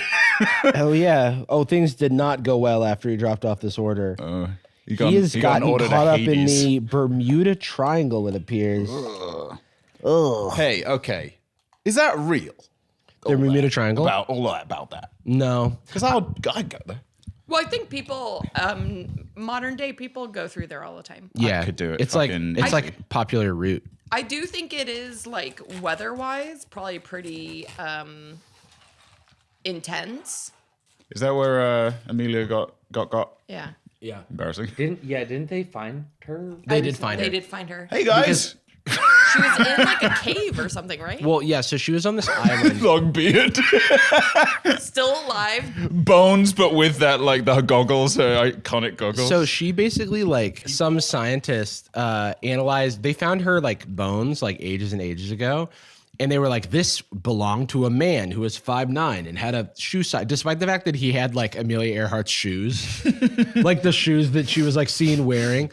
Oh yeah. Oh, things did not go well after he dropped off this order. He has gotten caught up in the Bermuda Triangle, it appears. Ugh. Hey, okay, is that real? The Bermuda Triangle? About that? No, because I'd go there. Well, I think people, modern day people go through there all the time. Yeah, I could do it. It's like popular route. I do think it is, like, weather-wise, probably pretty intense. Is that where Amelia got? Yeah. Yeah. Embarrassing. Didn't they find her? They did find her. Hey guys. She was in like a cave or something, right? Well, yeah. So she was on this island. Long beard. Still alive. Bones, but with that, like the goggles, iconic goggles. So she basically, like, some scientists analyzed. They found her like bones like ages and ages ago. And they were like, this belonged to a man who was 5'9" and had a shoe size, despite the fact that he had like Amelia Earhart's shoes, like the shoes that she was like seen wearing.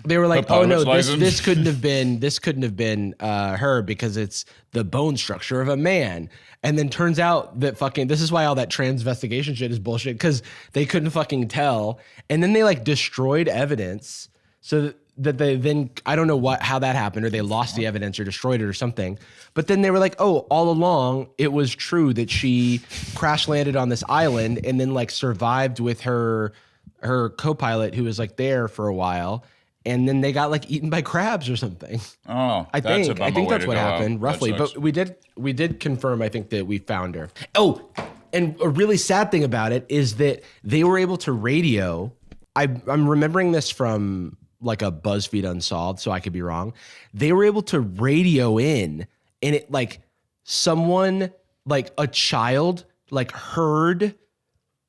They were like, oh no, this couldn't have been her because it's the bone structure of a man. And then turns out that this is why all that transvestigation shit is bullshit, because they couldn't fucking tell. And then they like destroyed evidence so that they then, I don't know how that happened, or they lost the evidence or destroyed it or something. But then they were like, oh, all along it was true that she crash landed on this island and then like survived with her co-pilot who was like there for a while. And then they got like eaten by crabs or something. Oh, I think that's what happened roughly. But we did confirm, I think, that we found her. Oh, and a really sad thing about it is that they were able to radio. I'm remembering this from like a BuzzFeed Unsolved, so I could be wrong. They were able to radio in, and it like someone, like a child, like heard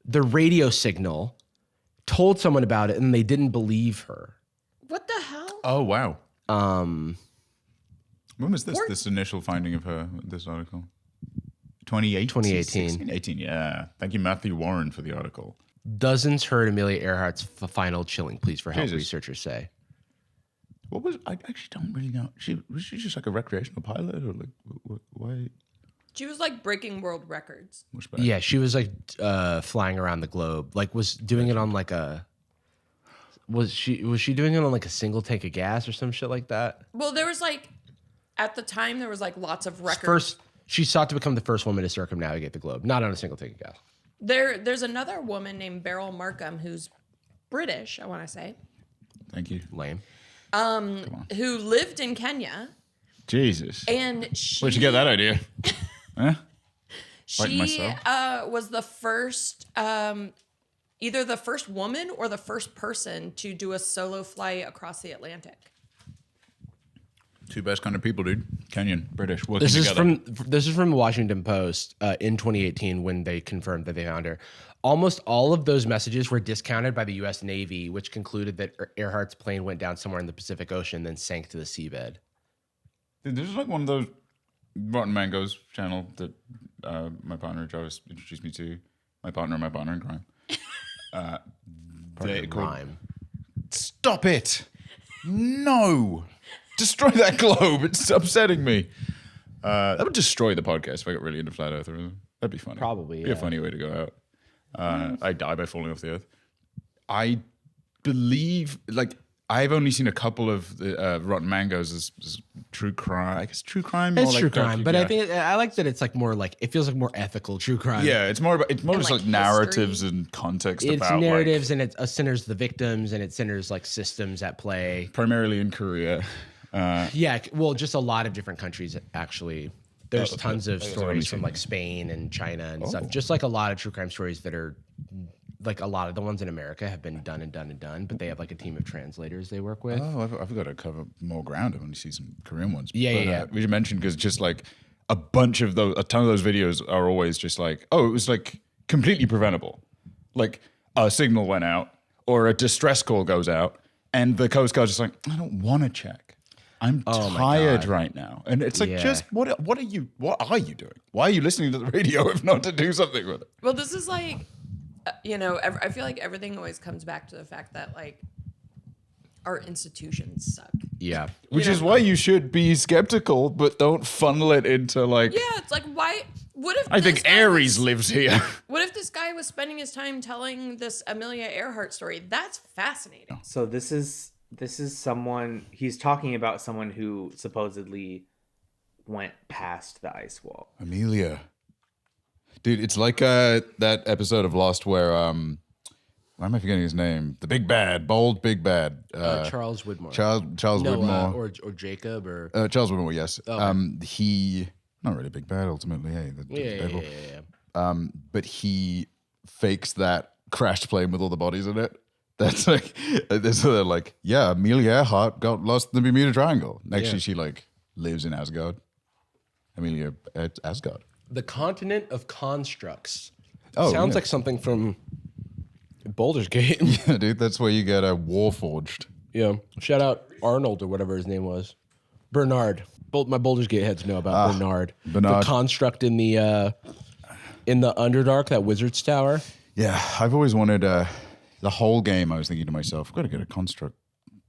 the radio signal, told someone about it, and they didn't believe her. What the hell? Oh, wow. When was this initial finding of her, this article? 2018. 18, yeah. Thank you, Matthew Warren, for the article. Dozens heard Amelia Earhart's final chilling pleas for help, researchers say. What was, I actually don't really know. Was she just like a recreational pilot, or like, why? She was like breaking world records. Yeah, she was like flying around the globe. Like was doing it on like a... Was she doing it on like a single tank of gas or some shit like that? Well, there was like, at the time, there was like lots of records. She sought to become the first woman to circumnavigate the globe, not on a single tank of gas. There's another woman named Beryl Markham who's British, I want to say. Thank you. Lame. Who lived in Kenya. Jesus. And where'd you get that idea? Huh? She was the first, either the first woman or the first person to do a solo flight across the Atlantic. Two best kind of people, dude. Kenyan, British, working This together. is from the Washington Post in 2018 when they confirmed that they found her. Almost all of those messages were discounted by the U.S. Navy, which concluded that Earhart's plane went down somewhere in the Pacific Ocean, then sank to the seabed. Dude, this is like one of those Rotten Mangoes channel that my partner Jarvis introduced me to. My partner in crime. Crime. Stop it! No! Destroy that globe. It's upsetting me. That would destroy the podcast if I got really into flat earth. That'd be funny. Probably, Be a funny way to go out. I die by falling off the earth. I believe, like, I've only seen a couple of the Rotten Mangoes as true crime. I guess true crime. It's or true like crime, but I think I like that it's like more like it feels like more ethical true crime. Yeah, it's more just like narratives and context. It's about narratives and it centers the victims and it centers like systems at play. Primarily in Korea. Yeah, well, just a lot of different countries actually. There's tons of stories from like Spain and China and stuff. Just like a lot of true crime stories that are like a lot of the ones in America have been done, but they have like a team of translators they work with. Oh, I've got to cover more ground. I want to see some Korean ones. Yeah. We should mention because just like a ton of those videos are always just like, oh, it was like completely preventable. Like a signal went out or a distress call goes out and the Coast Guard's just like, I don't want to check. I'm tired right now. And it's like, just what are you doing? Why are you listening to the radio if not to do something with it? Well, this is like, I feel like everything always comes back to the fact that like our institutions suck. Yeah. Which is why you should be skeptical, but don't funnel it into like. Yeah, it's like, why? What if I think Ares lives here. What if this guy was spending his time telling this Amelia Earhart story? That's fascinating. So this is someone, he's talking about someone who supposedly went past the ice wall. Amelia. Dude, it's like that episode of Lost where why am I forgetting his name? The big bad, bold big bad. Charles Widmore. Charles Widmore. Or Jacob or Charles Widmore, yes. Okay. He not really big bad ultimately, hey. Yeah. But he fakes that crashed plane with all the bodies in it. That's like they're like, yeah, Amelia Earhart got lost in the Bermuda Triangle. Actually, she like lives in Asgard. Amelia at Asgard. The continent of constructs. Oh, sounds like something from Baldur's Gate. Yeah, dude, that's where you get a Warforged. Yeah. Shout out Arnold or whatever his name was. Bernard. My Baldur's Gate heads know about Bernard. The construct in the Underdark, that Wizard's Tower. Yeah, I've always wanted the whole game. I was thinking to myself, I've got to get a construct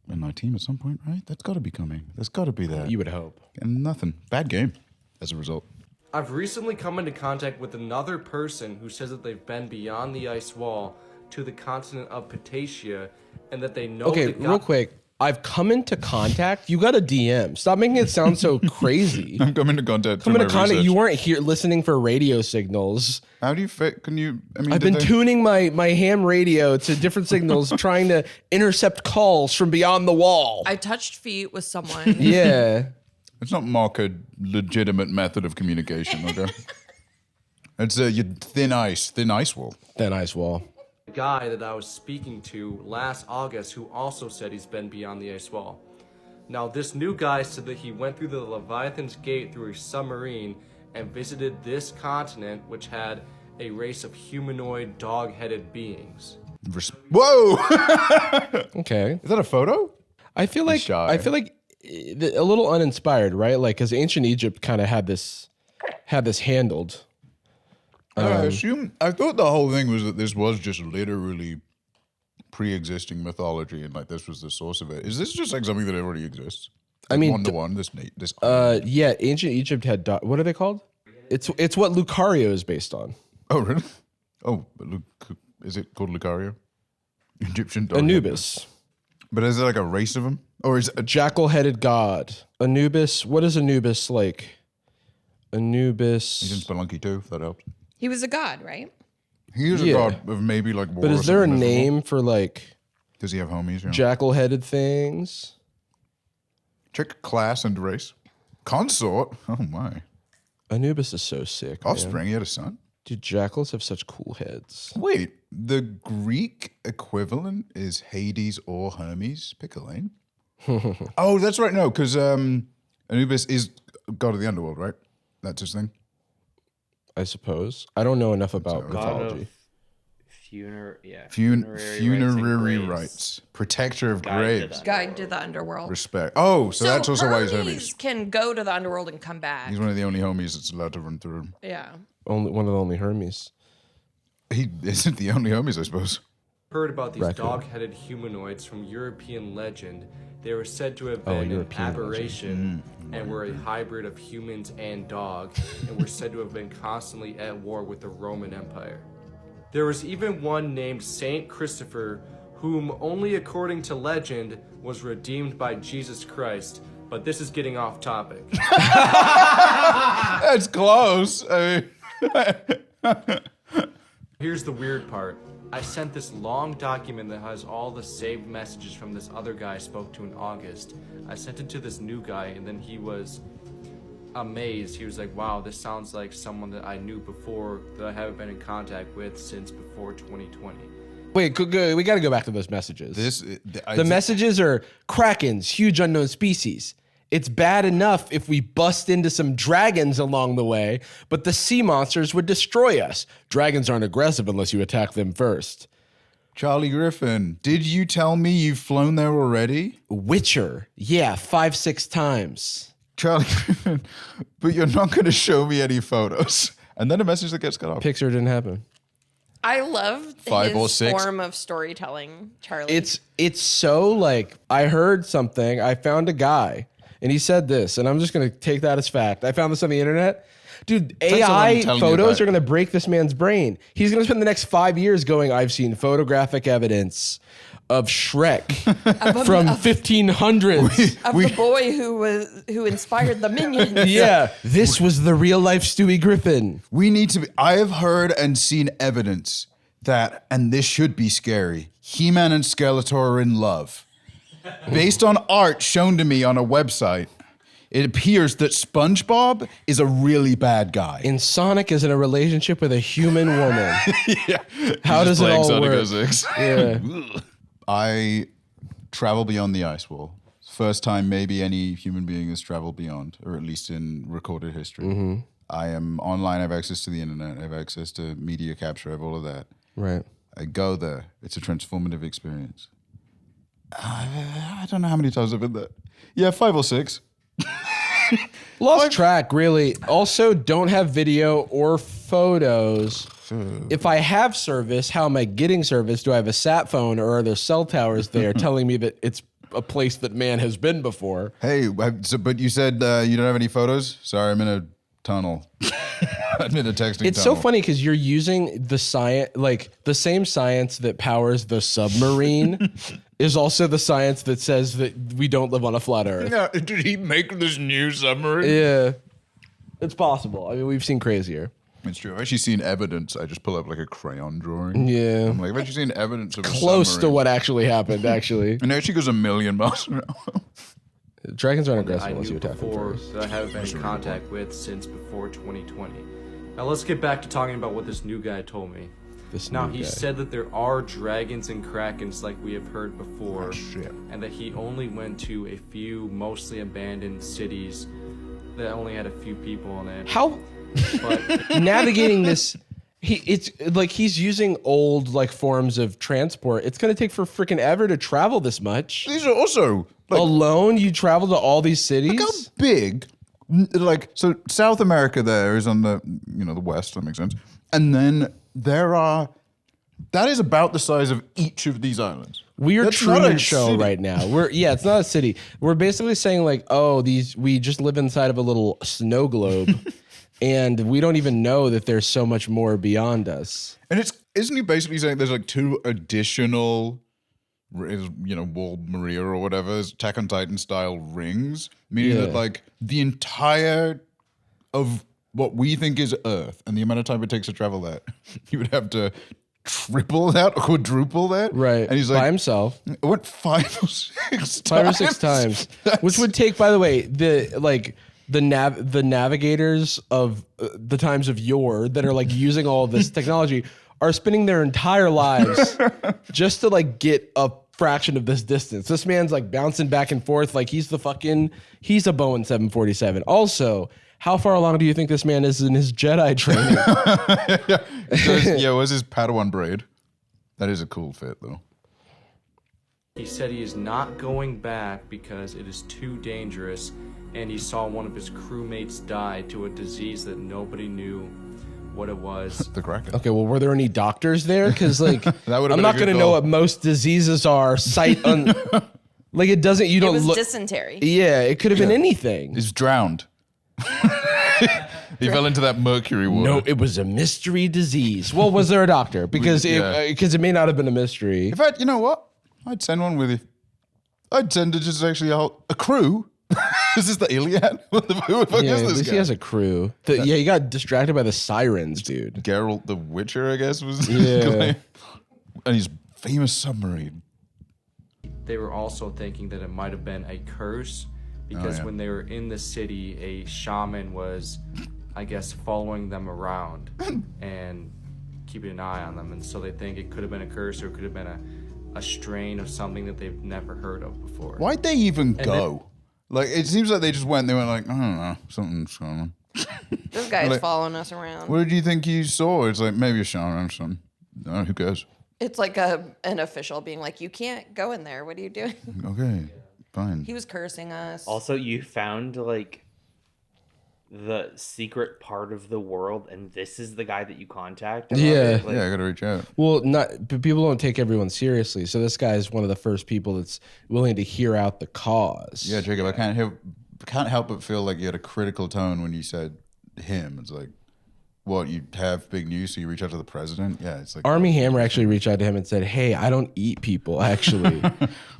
in my team at some point, right? That's got to be coming. There's got to be that. You would hope. And nothing. Bad game as a result. I've recently come into contact with another person who says that they've been beyond the ice wall to the continent of Patasia and that they know. Okay, real quick. I've come into contact. You got a DM. Stop making it sound so crazy. I'm coming into contact. You weren't here listening for radio signals. How do you fit? Can you? I mean, I've been tuning my ham radio to different signals, trying to intercept calls from beyond the wall. I touched feet with someone. Yeah. Let's not mock a legitimate method of communication, okay? It's your thin ice wall. Thin ice wall. The guy that I was speaking to last August who also said he's been beyond the ice wall. Now, this new guy said that he went through the Leviathan's Gate through a submarine and visited this continent, which had a race of humanoid dog-headed beings. Whoa! Okay. Is that a photo? I feel like a little uninspired, right? Like, because ancient Egypt kind of had this handled. I thought the whole thing was that this was just literally pre-existing mythology, and like this was the source of it. Is this just like something that already exists? Like, I mean, 1-to-1. This. Yeah, ancient Egypt had what are they called? It's what Lucario is based on. Oh, really? Oh, but is it called Lucario? Egyptian dog. Anubis. But is it like a race of them, or is it a jackal-headed god? Anubis. What is Anubis like? Anubis. He's in Spelunky too. If that helps. He was a god, right? He is a god of maybe like war. But is there a name for like? Does he have homies? Yeah. Jackal-headed things. Check class and race. Consort. Oh my. Anubis is so sick. Offspring. Man. He had a son. Dude, jackals have such cool heads. Wait, the Greek equivalent is Hades or Hermes. Pick a lane. Oh, that's right. No, because Anubis is god of the underworld, right? That's his thing. I suppose. I don't know enough about mythology. Funerary rites. Protector of graves. Guide to the underworld. Respect. Oh, so that's also why he's Hermes. Can go to the underworld and come back. He's one of the only homies that's allowed to run through. Yeah. One of the only Hermes. He isn't the only homies, I suppose. Heard about these dog-headed humanoids from European legend. They were said to have been an aberration and were a hybrid of humans and dog, and were said to have been constantly at war with the Roman Empire. There was even one named Saint Christopher, whom only according to legend was redeemed by Jesus Christ. But this is getting off topic. That's close. Here's the weird part. I sent this long document that has all the saved messages from this other guy I spoke to in August. I sent it to this new guy, and then he was amazed. He was like, wow, this sounds like someone that I knew before that I haven't been in contact with since before 2020. Wait, we got to go back to those messages. The messages are Krakens, huge unknown species. It's bad enough if we bust into some dragons along the way, but the sea monsters would destroy us. Dragons aren't aggressive unless you attack them first. Charlie Griffin, did you tell me you've flown there already? Witcher, yeah, 5-6 times. Charlie Griffin, but you're not going to show me any photos. And then a message that gets cut off. Picture didn't happen. I love 5 or his 6. form of storytelling, Charlie. It's so like, I heard something, I found a guy, and he said this, and I'm just going to take that as fact. I found this on the internet. Dude, AI photos are going to break this man's brain. He's going to spend the next 5 years going, I've seen photographic evidence of Shrek from 1500s. Of the boy who inspired the Minions. Yeah, this was the real life Stewie Griffin. We need to be, I have heard and seen evidence that, and this should be scary, He-Man and Skeletor are in love. Based on art shown to me on a website, it appears that SpongeBob is a really bad guy. And Sonic is in a relationship with a human woman. Yeah. How does it all Sonic work? 06. Yeah. I travel beyond the ice wall. First time maybe any human being has traveled beyond, or at least in recorded history. Mm-hmm. I am online, I have access to the internet, I have access to media capture, I have all of that. Right. I go there. It's a transformative experience. I don't know how many times I've been there. Yeah, 5 or 6. Lost track, really. Also, don't have video or photos. If I have service, how am I getting service? Do I have a sat phone, or are there cell towers there telling me that it's a place that man has been before? Hey, but you said you don't have any photos? Sorry, I'm in a tunnel. I'm in a texting It's tunnel. so funny because you're using the science, like the same science that powers the submarine is also the science that says that we don't live on a flat earth. Yeah, did he make this new submarine? Yeah. It's possible. I mean, we've seen crazier. It's true. I've actually seen evidence. I just pull up like a crayon drawing. Yeah. I'm like, I've actually seen evidence of a Close to submarine. what actually happened, actually. And it actually goes 1,000,000 miles an hour. Dragons aren't I aggressive unless knew you attack them before first. that I haven't been in contact with since before 2020. Now let's get back to talking about what this new guy told me. He said that there are dragons and krakens like we have heard before, and that he only went to a few mostly abandoned cities that only had a few people in it. How? But Navigating this, it's like he's using old like forms of transport. It's gonna take for freaking ever to travel this much. These are also alone. You travel to all these cities. Look how big, like, so South America there is on the the west. That makes sense. And then that is about the size of each of these islands. We're That's not Truman a Show city. right now. It's not a city. We're basically saying like, oh, we just live inside of a little snow globe. And we don't even know that there's so much more beyond us. And isn't he basically saying there's like 2 additional, Wall Maria or whatever, Attack on Titan style rings, meaning that like the entire of what we think is Earth and the amount of time it takes to travel that, you would have to triple that, quadruple that, right? And he's like by himself. What 5 or 6 times? 5 or 6 times, which would take, by the way, the navigators of the times of yore that are like using all of this technology are spending their entire lives just to like get a fraction of this distance. This man's like bouncing back and forth like he's a Boeing 747. Also, how far along do you think this man is in his Jedi training? Where's his Padawan braid? That is a cool fit though. he said he is not going back because it is too dangerous, and he saw one of his crewmates die to a disease that nobody knew what it was. The Kraken. Okay, well, were there any doctors there? Because like, That would've I'm been not a going to good know goal. what most diseases are. Like it doesn't. You It don't was look. dysentery. Yeah, it could have been anything. He's drowned. He fell into that mercury water. No, it was a mystery disease. Well, was there a doctor? Because it may not have been a mystery. In fact, you know what? I'd send one with you. I'd send it just actually a crew. Is this the Iliad? What the fuck is this guy? He has a crew. He got distracted by the sirens, dude. Geralt the Witcher, I guess, was. Yeah. And his famous submarine. They were also thinking that it might have been a curse because when they were in the city, a shaman was, I guess, following them around and keeping an eye on them. And so they think it could have been a curse or it could have been a strain of something that they've never heard of before. Why'd they even go? Like, it seems like they just went, they went like, I don't know, something's going on. This guy's like, following us around. What did you think you saw? It's like, maybe a shaman or something. No, who cares? It's like an official being like, you can't go in there. What are you doing? Okay, fine. He was cursing us. Also, you found like the secret part of the world, and this is the guy that you contact. Yeah, I gotta reach out. Well, but people don't take everyone seriously. So this guy is one of the first people that's willing to hear out the cause. Yeah, Jacob, I can't help but feel like you had a critical tone when you said him. It's like, what, you have big news, so you reach out to the president? Yeah, it's like Army Hammer actually reached out to him and said, "Hey, I don't eat people. Actually,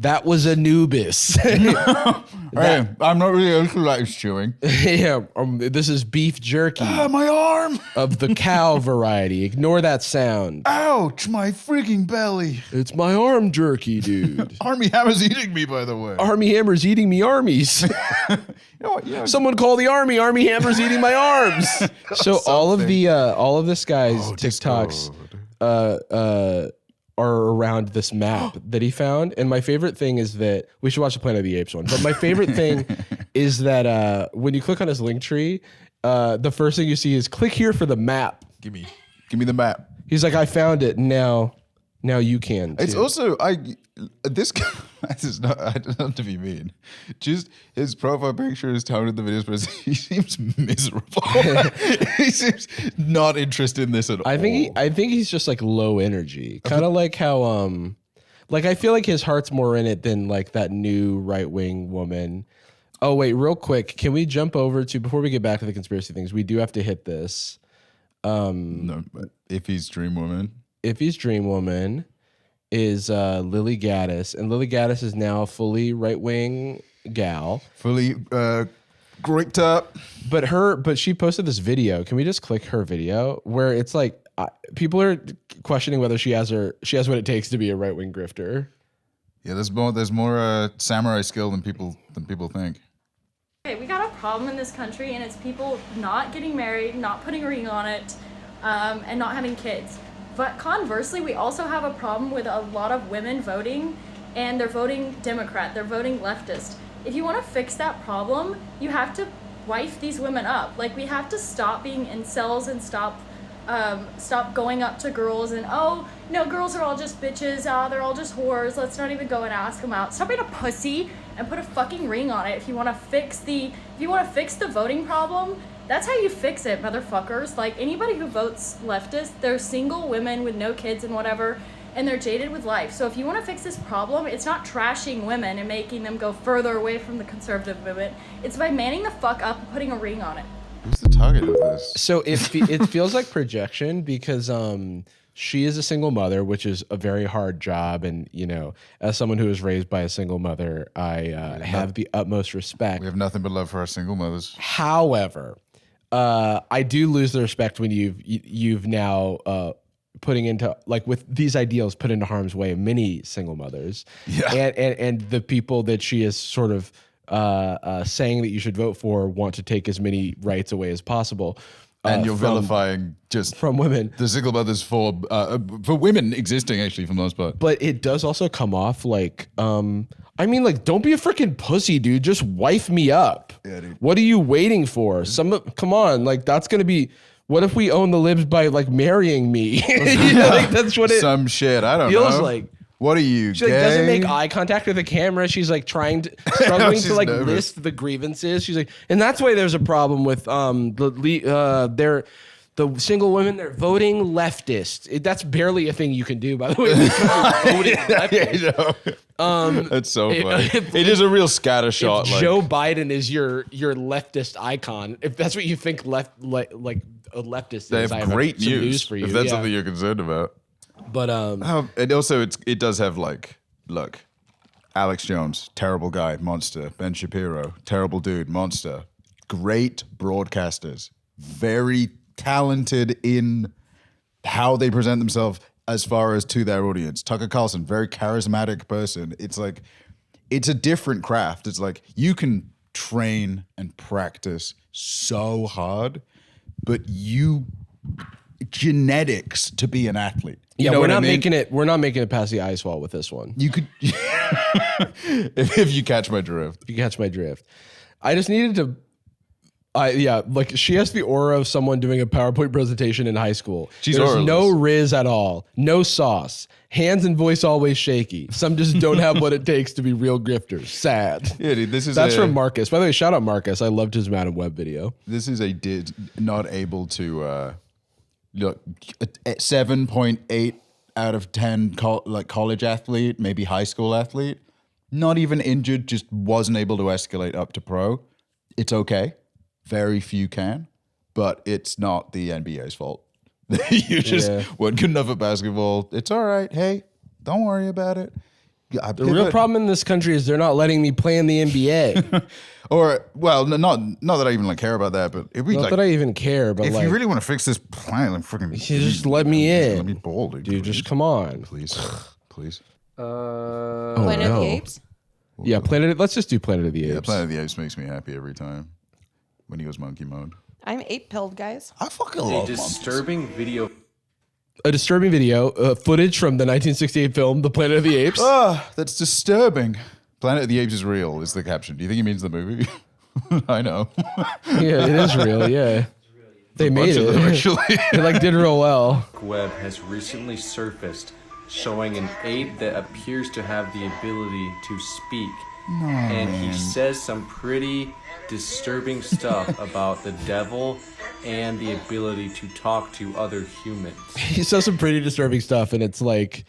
that was Anubis. I'm not really into like chewing. Yeah, this is beef jerky. My arm of the cow variety. Ignore that sound. Ouch, my freaking belly. It's my arm jerky, dude. Army Hammer's eating me, by the way. Army Hammer's eating me armies. You know what? Yeah. Someone call the army. Army Hammer's eating my arms. So all of this guy's TikToks are around this map that he found. And my favorite thing is that we should watch the Planet of the Apes one. But my favorite thing is that when you click on his link tree, the first thing you see is click here for the map. Give me the map. He's like, I found it. Now you can. It's also this guy. This is not. I don't have to be mean. Just his profile picture is tone in the videos, but he seems miserable. He seems not interested in this at all. I think he's just like low energy, kind of like how like I feel like his heart's more in it than like that new right wing woman. Oh wait, real quick, can we jump over to before we get back to the conspiracy things? We do have to hit this. No, but if he's Dream Woman. Iffy's dream woman is Lily Gaddis, and Lily Gaddis is now a fully right-wing gal. Fully great up. But she posted this video. Can we just click her video where it's like people are questioning whether she has what it takes to be a right-wing grifter. Yeah, there's more samurai skill than people think. Okay, we got a problem in this country, and it's people not getting married, not putting a ring on it, and not having kids. But conversely, we also have a problem with a lot of women voting, and they're voting Democrat, they're voting leftist. If you want to fix that problem, you have to wife these women up. Like, we have to stop being incels and stop going up to girls and, oh, no, girls are all just bitches, they're all just whores, let's not even go and ask them out. Stop being a pussy and put a fucking ring on it if you want to fix the voting problem. That's how you fix it, motherfuckers. Like, anybody who votes leftist, they're single women with no kids and whatever, and they're jaded with life. So if you want to fix this problem, it's not trashing women and making them go further away from the conservative movement. It's by manning the fuck up and putting a ring on it. Who's the target of this? So it feels like projection because she is a single mother, which is a very hard job. And, you know, as someone who was raised by a single mother, I have the utmost respect. We have nothing but love for our single mothers. However, I do lose the respect when you've now putting into, like, with these ideals put into harm's way many single mothers, and the people that she is sort of saying that you should vote for want to take as many rights away as possible. And you're vilifying just from women, the single mothers for women existing, actually, for the most part. But it does also come off like, I mean, like, don't be a freaking pussy, dude. Just wife me up. Yeah, dude. What are you waiting for? Come on, like, that's gonna be. What if we own the libs by like marrying me? You know, like, that's what it. Some shit. I don't feels know. like. What are you? She like, doesn't make eye contact with the camera. She's like struggling to like list the grievances. She's like, and that's why there's a problem with the The single women, they're voting leftist. That's barely a thing you can do, by the way. Voting leftist. It's so funny. It is a real scattershot. If Joe Biden is your leftist icon, if that's what you think like a leftist they is, have I have great some news for you. if that's something you're concerned about. But and also it does have look, Alex Jones, terrible guy, monster. Ben Shapiro, terrible dude, monster. Great broadcasters, very talented in how they present themselves as far as to their audience. Tucker Carlson, very charismatic person. It's like, it's a different craft. It's like you can train and practice so hard, but genetics to be an athlete. Yeah, we're not making it past the ice wall with this one. You could, if you catch my drift. If you catch my drift. I just needed to, like she has the aura of someone doing a PowerPoint presentation in high school. There's auraless. no riz at all, no sauce, hands and voice always shaky. Some just don't have what it takes to be real grifters. Sad. Yeah, dude, that's from Marcus. By the way, shout out Marcus. I loved his Madam Web video. This is not able to look 7.8 out of 10 college athlete, maybe high school athlete, not even injured, just wasn't able to escalate up to pro. It's okay. Very few can, but it's not the NBA's fault. You just weren't good enough at basketball. It's all right. Hey, don't worry about it. The real problem in this country is they're not letting me play in the NBA. Or, well, not that I even care about that, but it'd be not that I even care, but if you really want to fix this planet, freaking just let me in. Let me ball, dude. Just come on, please. Planet of the Apes. Yeah, Let's just do Planet of the Apes. Yeah, Planet of the Apes makes me happy every time when he goes monkey mode. I'm ape-pilled, guys. I fucking A disturbing video. A disturbing video, footage from the 1968 film The Planet of the Apes. That's disturbing. Planet of the Apes is real, is the caption. Do you think he means the movie? I know. Yeah, it is real, yeah. They made it. Actually. They did real well. Web has recently surfaced showing an ape that appears to have the ability to speak. No, and man. he says some pretty disturbing stuff about the devil and the ability to talk to other humans. He says some pretty disturbing stuff, and it's like,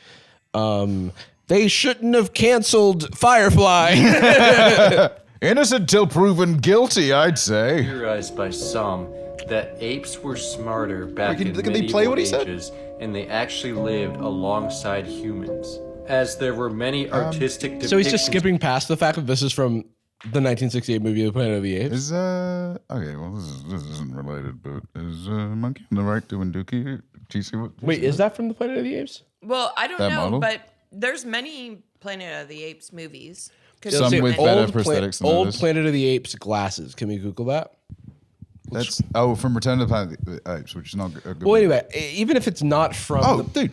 they shouldn't have canceled Firefly. Innocent till proven guilty, I'd say. Theorized by some that apes were smarter back in Can they medieval play what he said? ages, and they actually lived alongside humans. As there were many artistic depictions. So he's just skipping past the fact that this is from the 1968 movie The Planet of the Apes. Is okay, well this isn't related, but is Monkey on the Right doing Dookie? Do you see what? Wait, is that from The Planet of the Apes? Well, I don't That know, model? but there's many Planet of the Apes movies. Some with better prosthetics than old others. Planet of the Apes glasses. Can we Google that? That's from Return of the Planet of the Apes, which is not a good. Well, anyway, even if it's not from dude.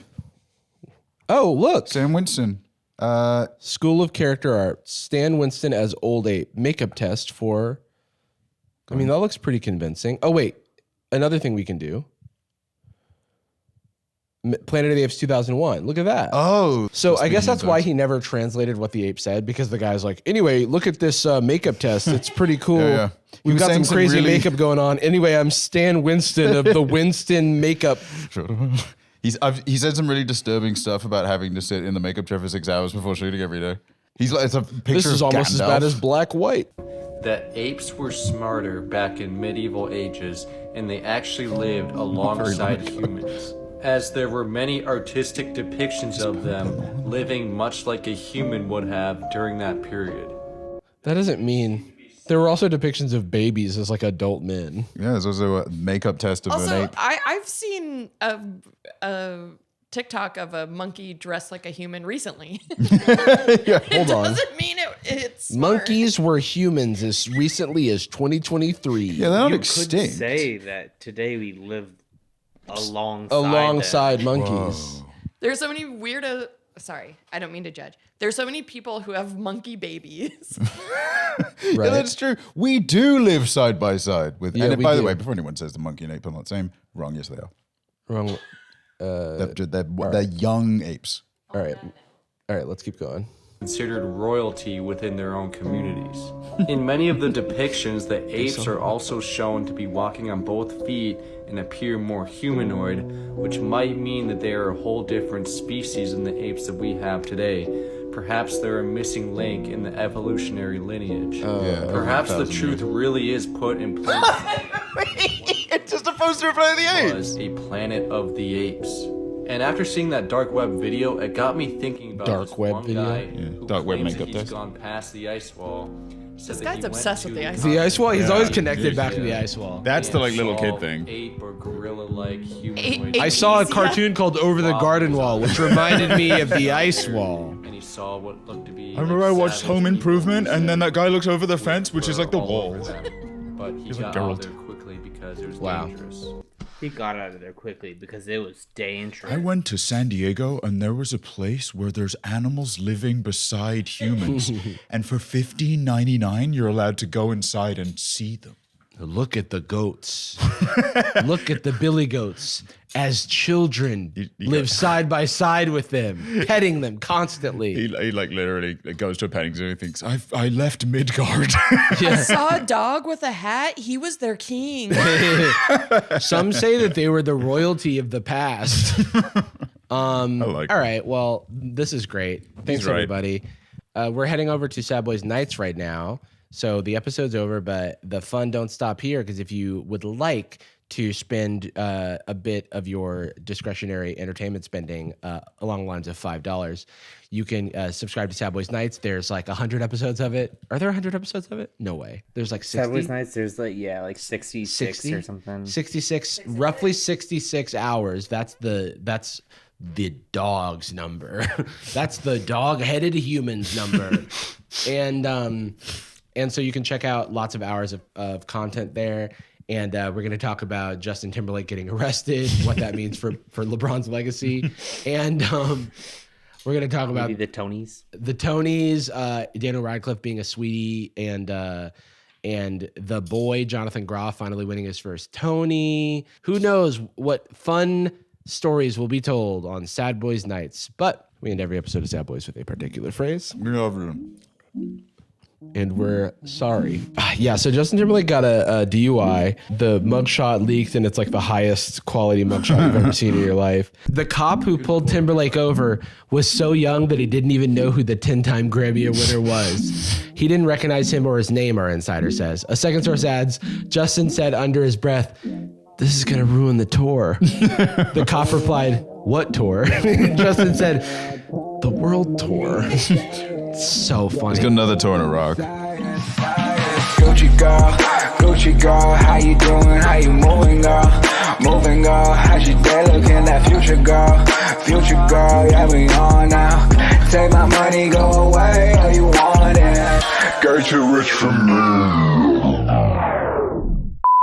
Oh, look. Sam Winston. School of Character Art. Stan Winston as Old Ape. Makeup test for... I mean, that looks pretty convincing. Oh, wait. Another thing we can do. Planet of the Apes 2001. Look at that. Oh. So I guess that's why he never translated what the ape said, because the guy's like, anyway, look at this makeup test. It's pretty cool. Yeah. He We've was got saying some crazy really- makeup going on. Anyway, I'm Stan Winston of the Winston makeup. He said some really disturbing stuff about having to sit in the makeup chair for 6 hours before shooting every day. He's like, it's a picture This is of almost as Gandalf. bad as Black White. That apes were smarter back in medieval ages, and they actually lived alongside humans. As there were many artistic depictions of them living much like a human would have during that period. That doesn't mean... There were also depictions of babies as adult men. Yeah, there's also a makeup test of an Also, ape. I've seen a TikTok of a monkey dressed like a human recently. Hold on. Doesn't mean it's smart. Monkeys were humans as recently as 2023. Yeah, they're not You extinct. could say that today we live alongside monkeys. There's so many weirdo. Sorry, I don't mean to judge. There's so many people who have monkey babies. Yeah, that's true. We do live side by side with. Yeah, and we by the do. way, before anyone says the monkey and ape are not the same, wrong. Yes, they are. Wrong. They're young apes. All right. Let's keep going. considered royalty within their own communities. In many of the depictions, the apes are also shown to be walking on both feet and appear more humanoid, which might mean that they are a whole different species than the apes that we have today. Perhaps they're a missing link in the evolutionary lineage. Perhaps the truth really is put in place. It's just a poster of Planet of the Apes. Was a Planet of the Apes. And after seeing that dark web video, it got me thinking about Dark this web one video? guy Yeah. who Dark web claims makeup that he's test. gone past the ice wall. This guy's obsessed with the ice The ice wall. He's always Yeah, connected back to usually, the ice wall. That's the like little kid thing. Ape or gorilla-like humanoid. I saw a cartoon called Over the Garden Wall, which reminded me of the ice wall. And he saw what looked to be. I remember I watched Home Improvement, and then that guy looks over the fence, which is like the wall. But he He's got like out of Geralt. there quickly because it was Wow. dangerous. He got out of there quickly because it was dangerous. I went to San Diego, and there was a place where there's animals living beside humans, and for $15.99, you're allowed to go inside and see them. Look at the goats. Look at the billy goats as children live side by side with them, petting them constantly. He like literally goes to a petting zoo and thinks, I left Midgard. I saw a dog with a hat. He was their king. Some say that they were the royalty of the past. All right. Well, this is great. Thanks, right. everybody. We're heading over to Sad Boyz Nightz right now. So the episode's over, but the fun don't stop here, because if you would like to spend a bit of your discretionary entertainment spending along the lines of $5, you can subscribe to Sad Boyz Nightz. There's like 100 episodes of it. Are there 100 episodes of it? No way. There's like 60. Sad Boyz Nightz, there's like 66 or something. 66, roughly 66 hours. That's the dog's number. That's the dog-headed humans number. And so you can check out lots of hours of content there. And we're going to talk about Justin Timberlake getting arrested, what that means for LeBron's legacy. And we're going to talk about maybe the Tonys. The Tonys, Daniel Radcliffe being a sweetie, and the boy, Jonathan Groff, finally winning his first Tony. Who knows what fun stories will be told on Sad Boyz Nightz. But we end every episode of Sad Boys with a particular phrase. And we're sorry. Yeah, so Justin Timberlake got a DUI. The mugshot leaked, and it's like the highest quality mugshot you've ever seen in your life. The cop who pulled Timberlake over was so young that he didn't even know who the 10-time Grammy winner was. He didn't recognize him or his name, our insider says. A second source adds, Justin said under his breath, "This is going to ruin the tour." The cop replied, "What tour?" Justin said, "The world tour." So funny. He's got another tour in Iraq. Gucci girl, how you doing? How you moving, girl? Moving, girl. How's your day looking? That future girl, yeah, we on now. Take my money, go away, all you want it. Guys, you're rich from me.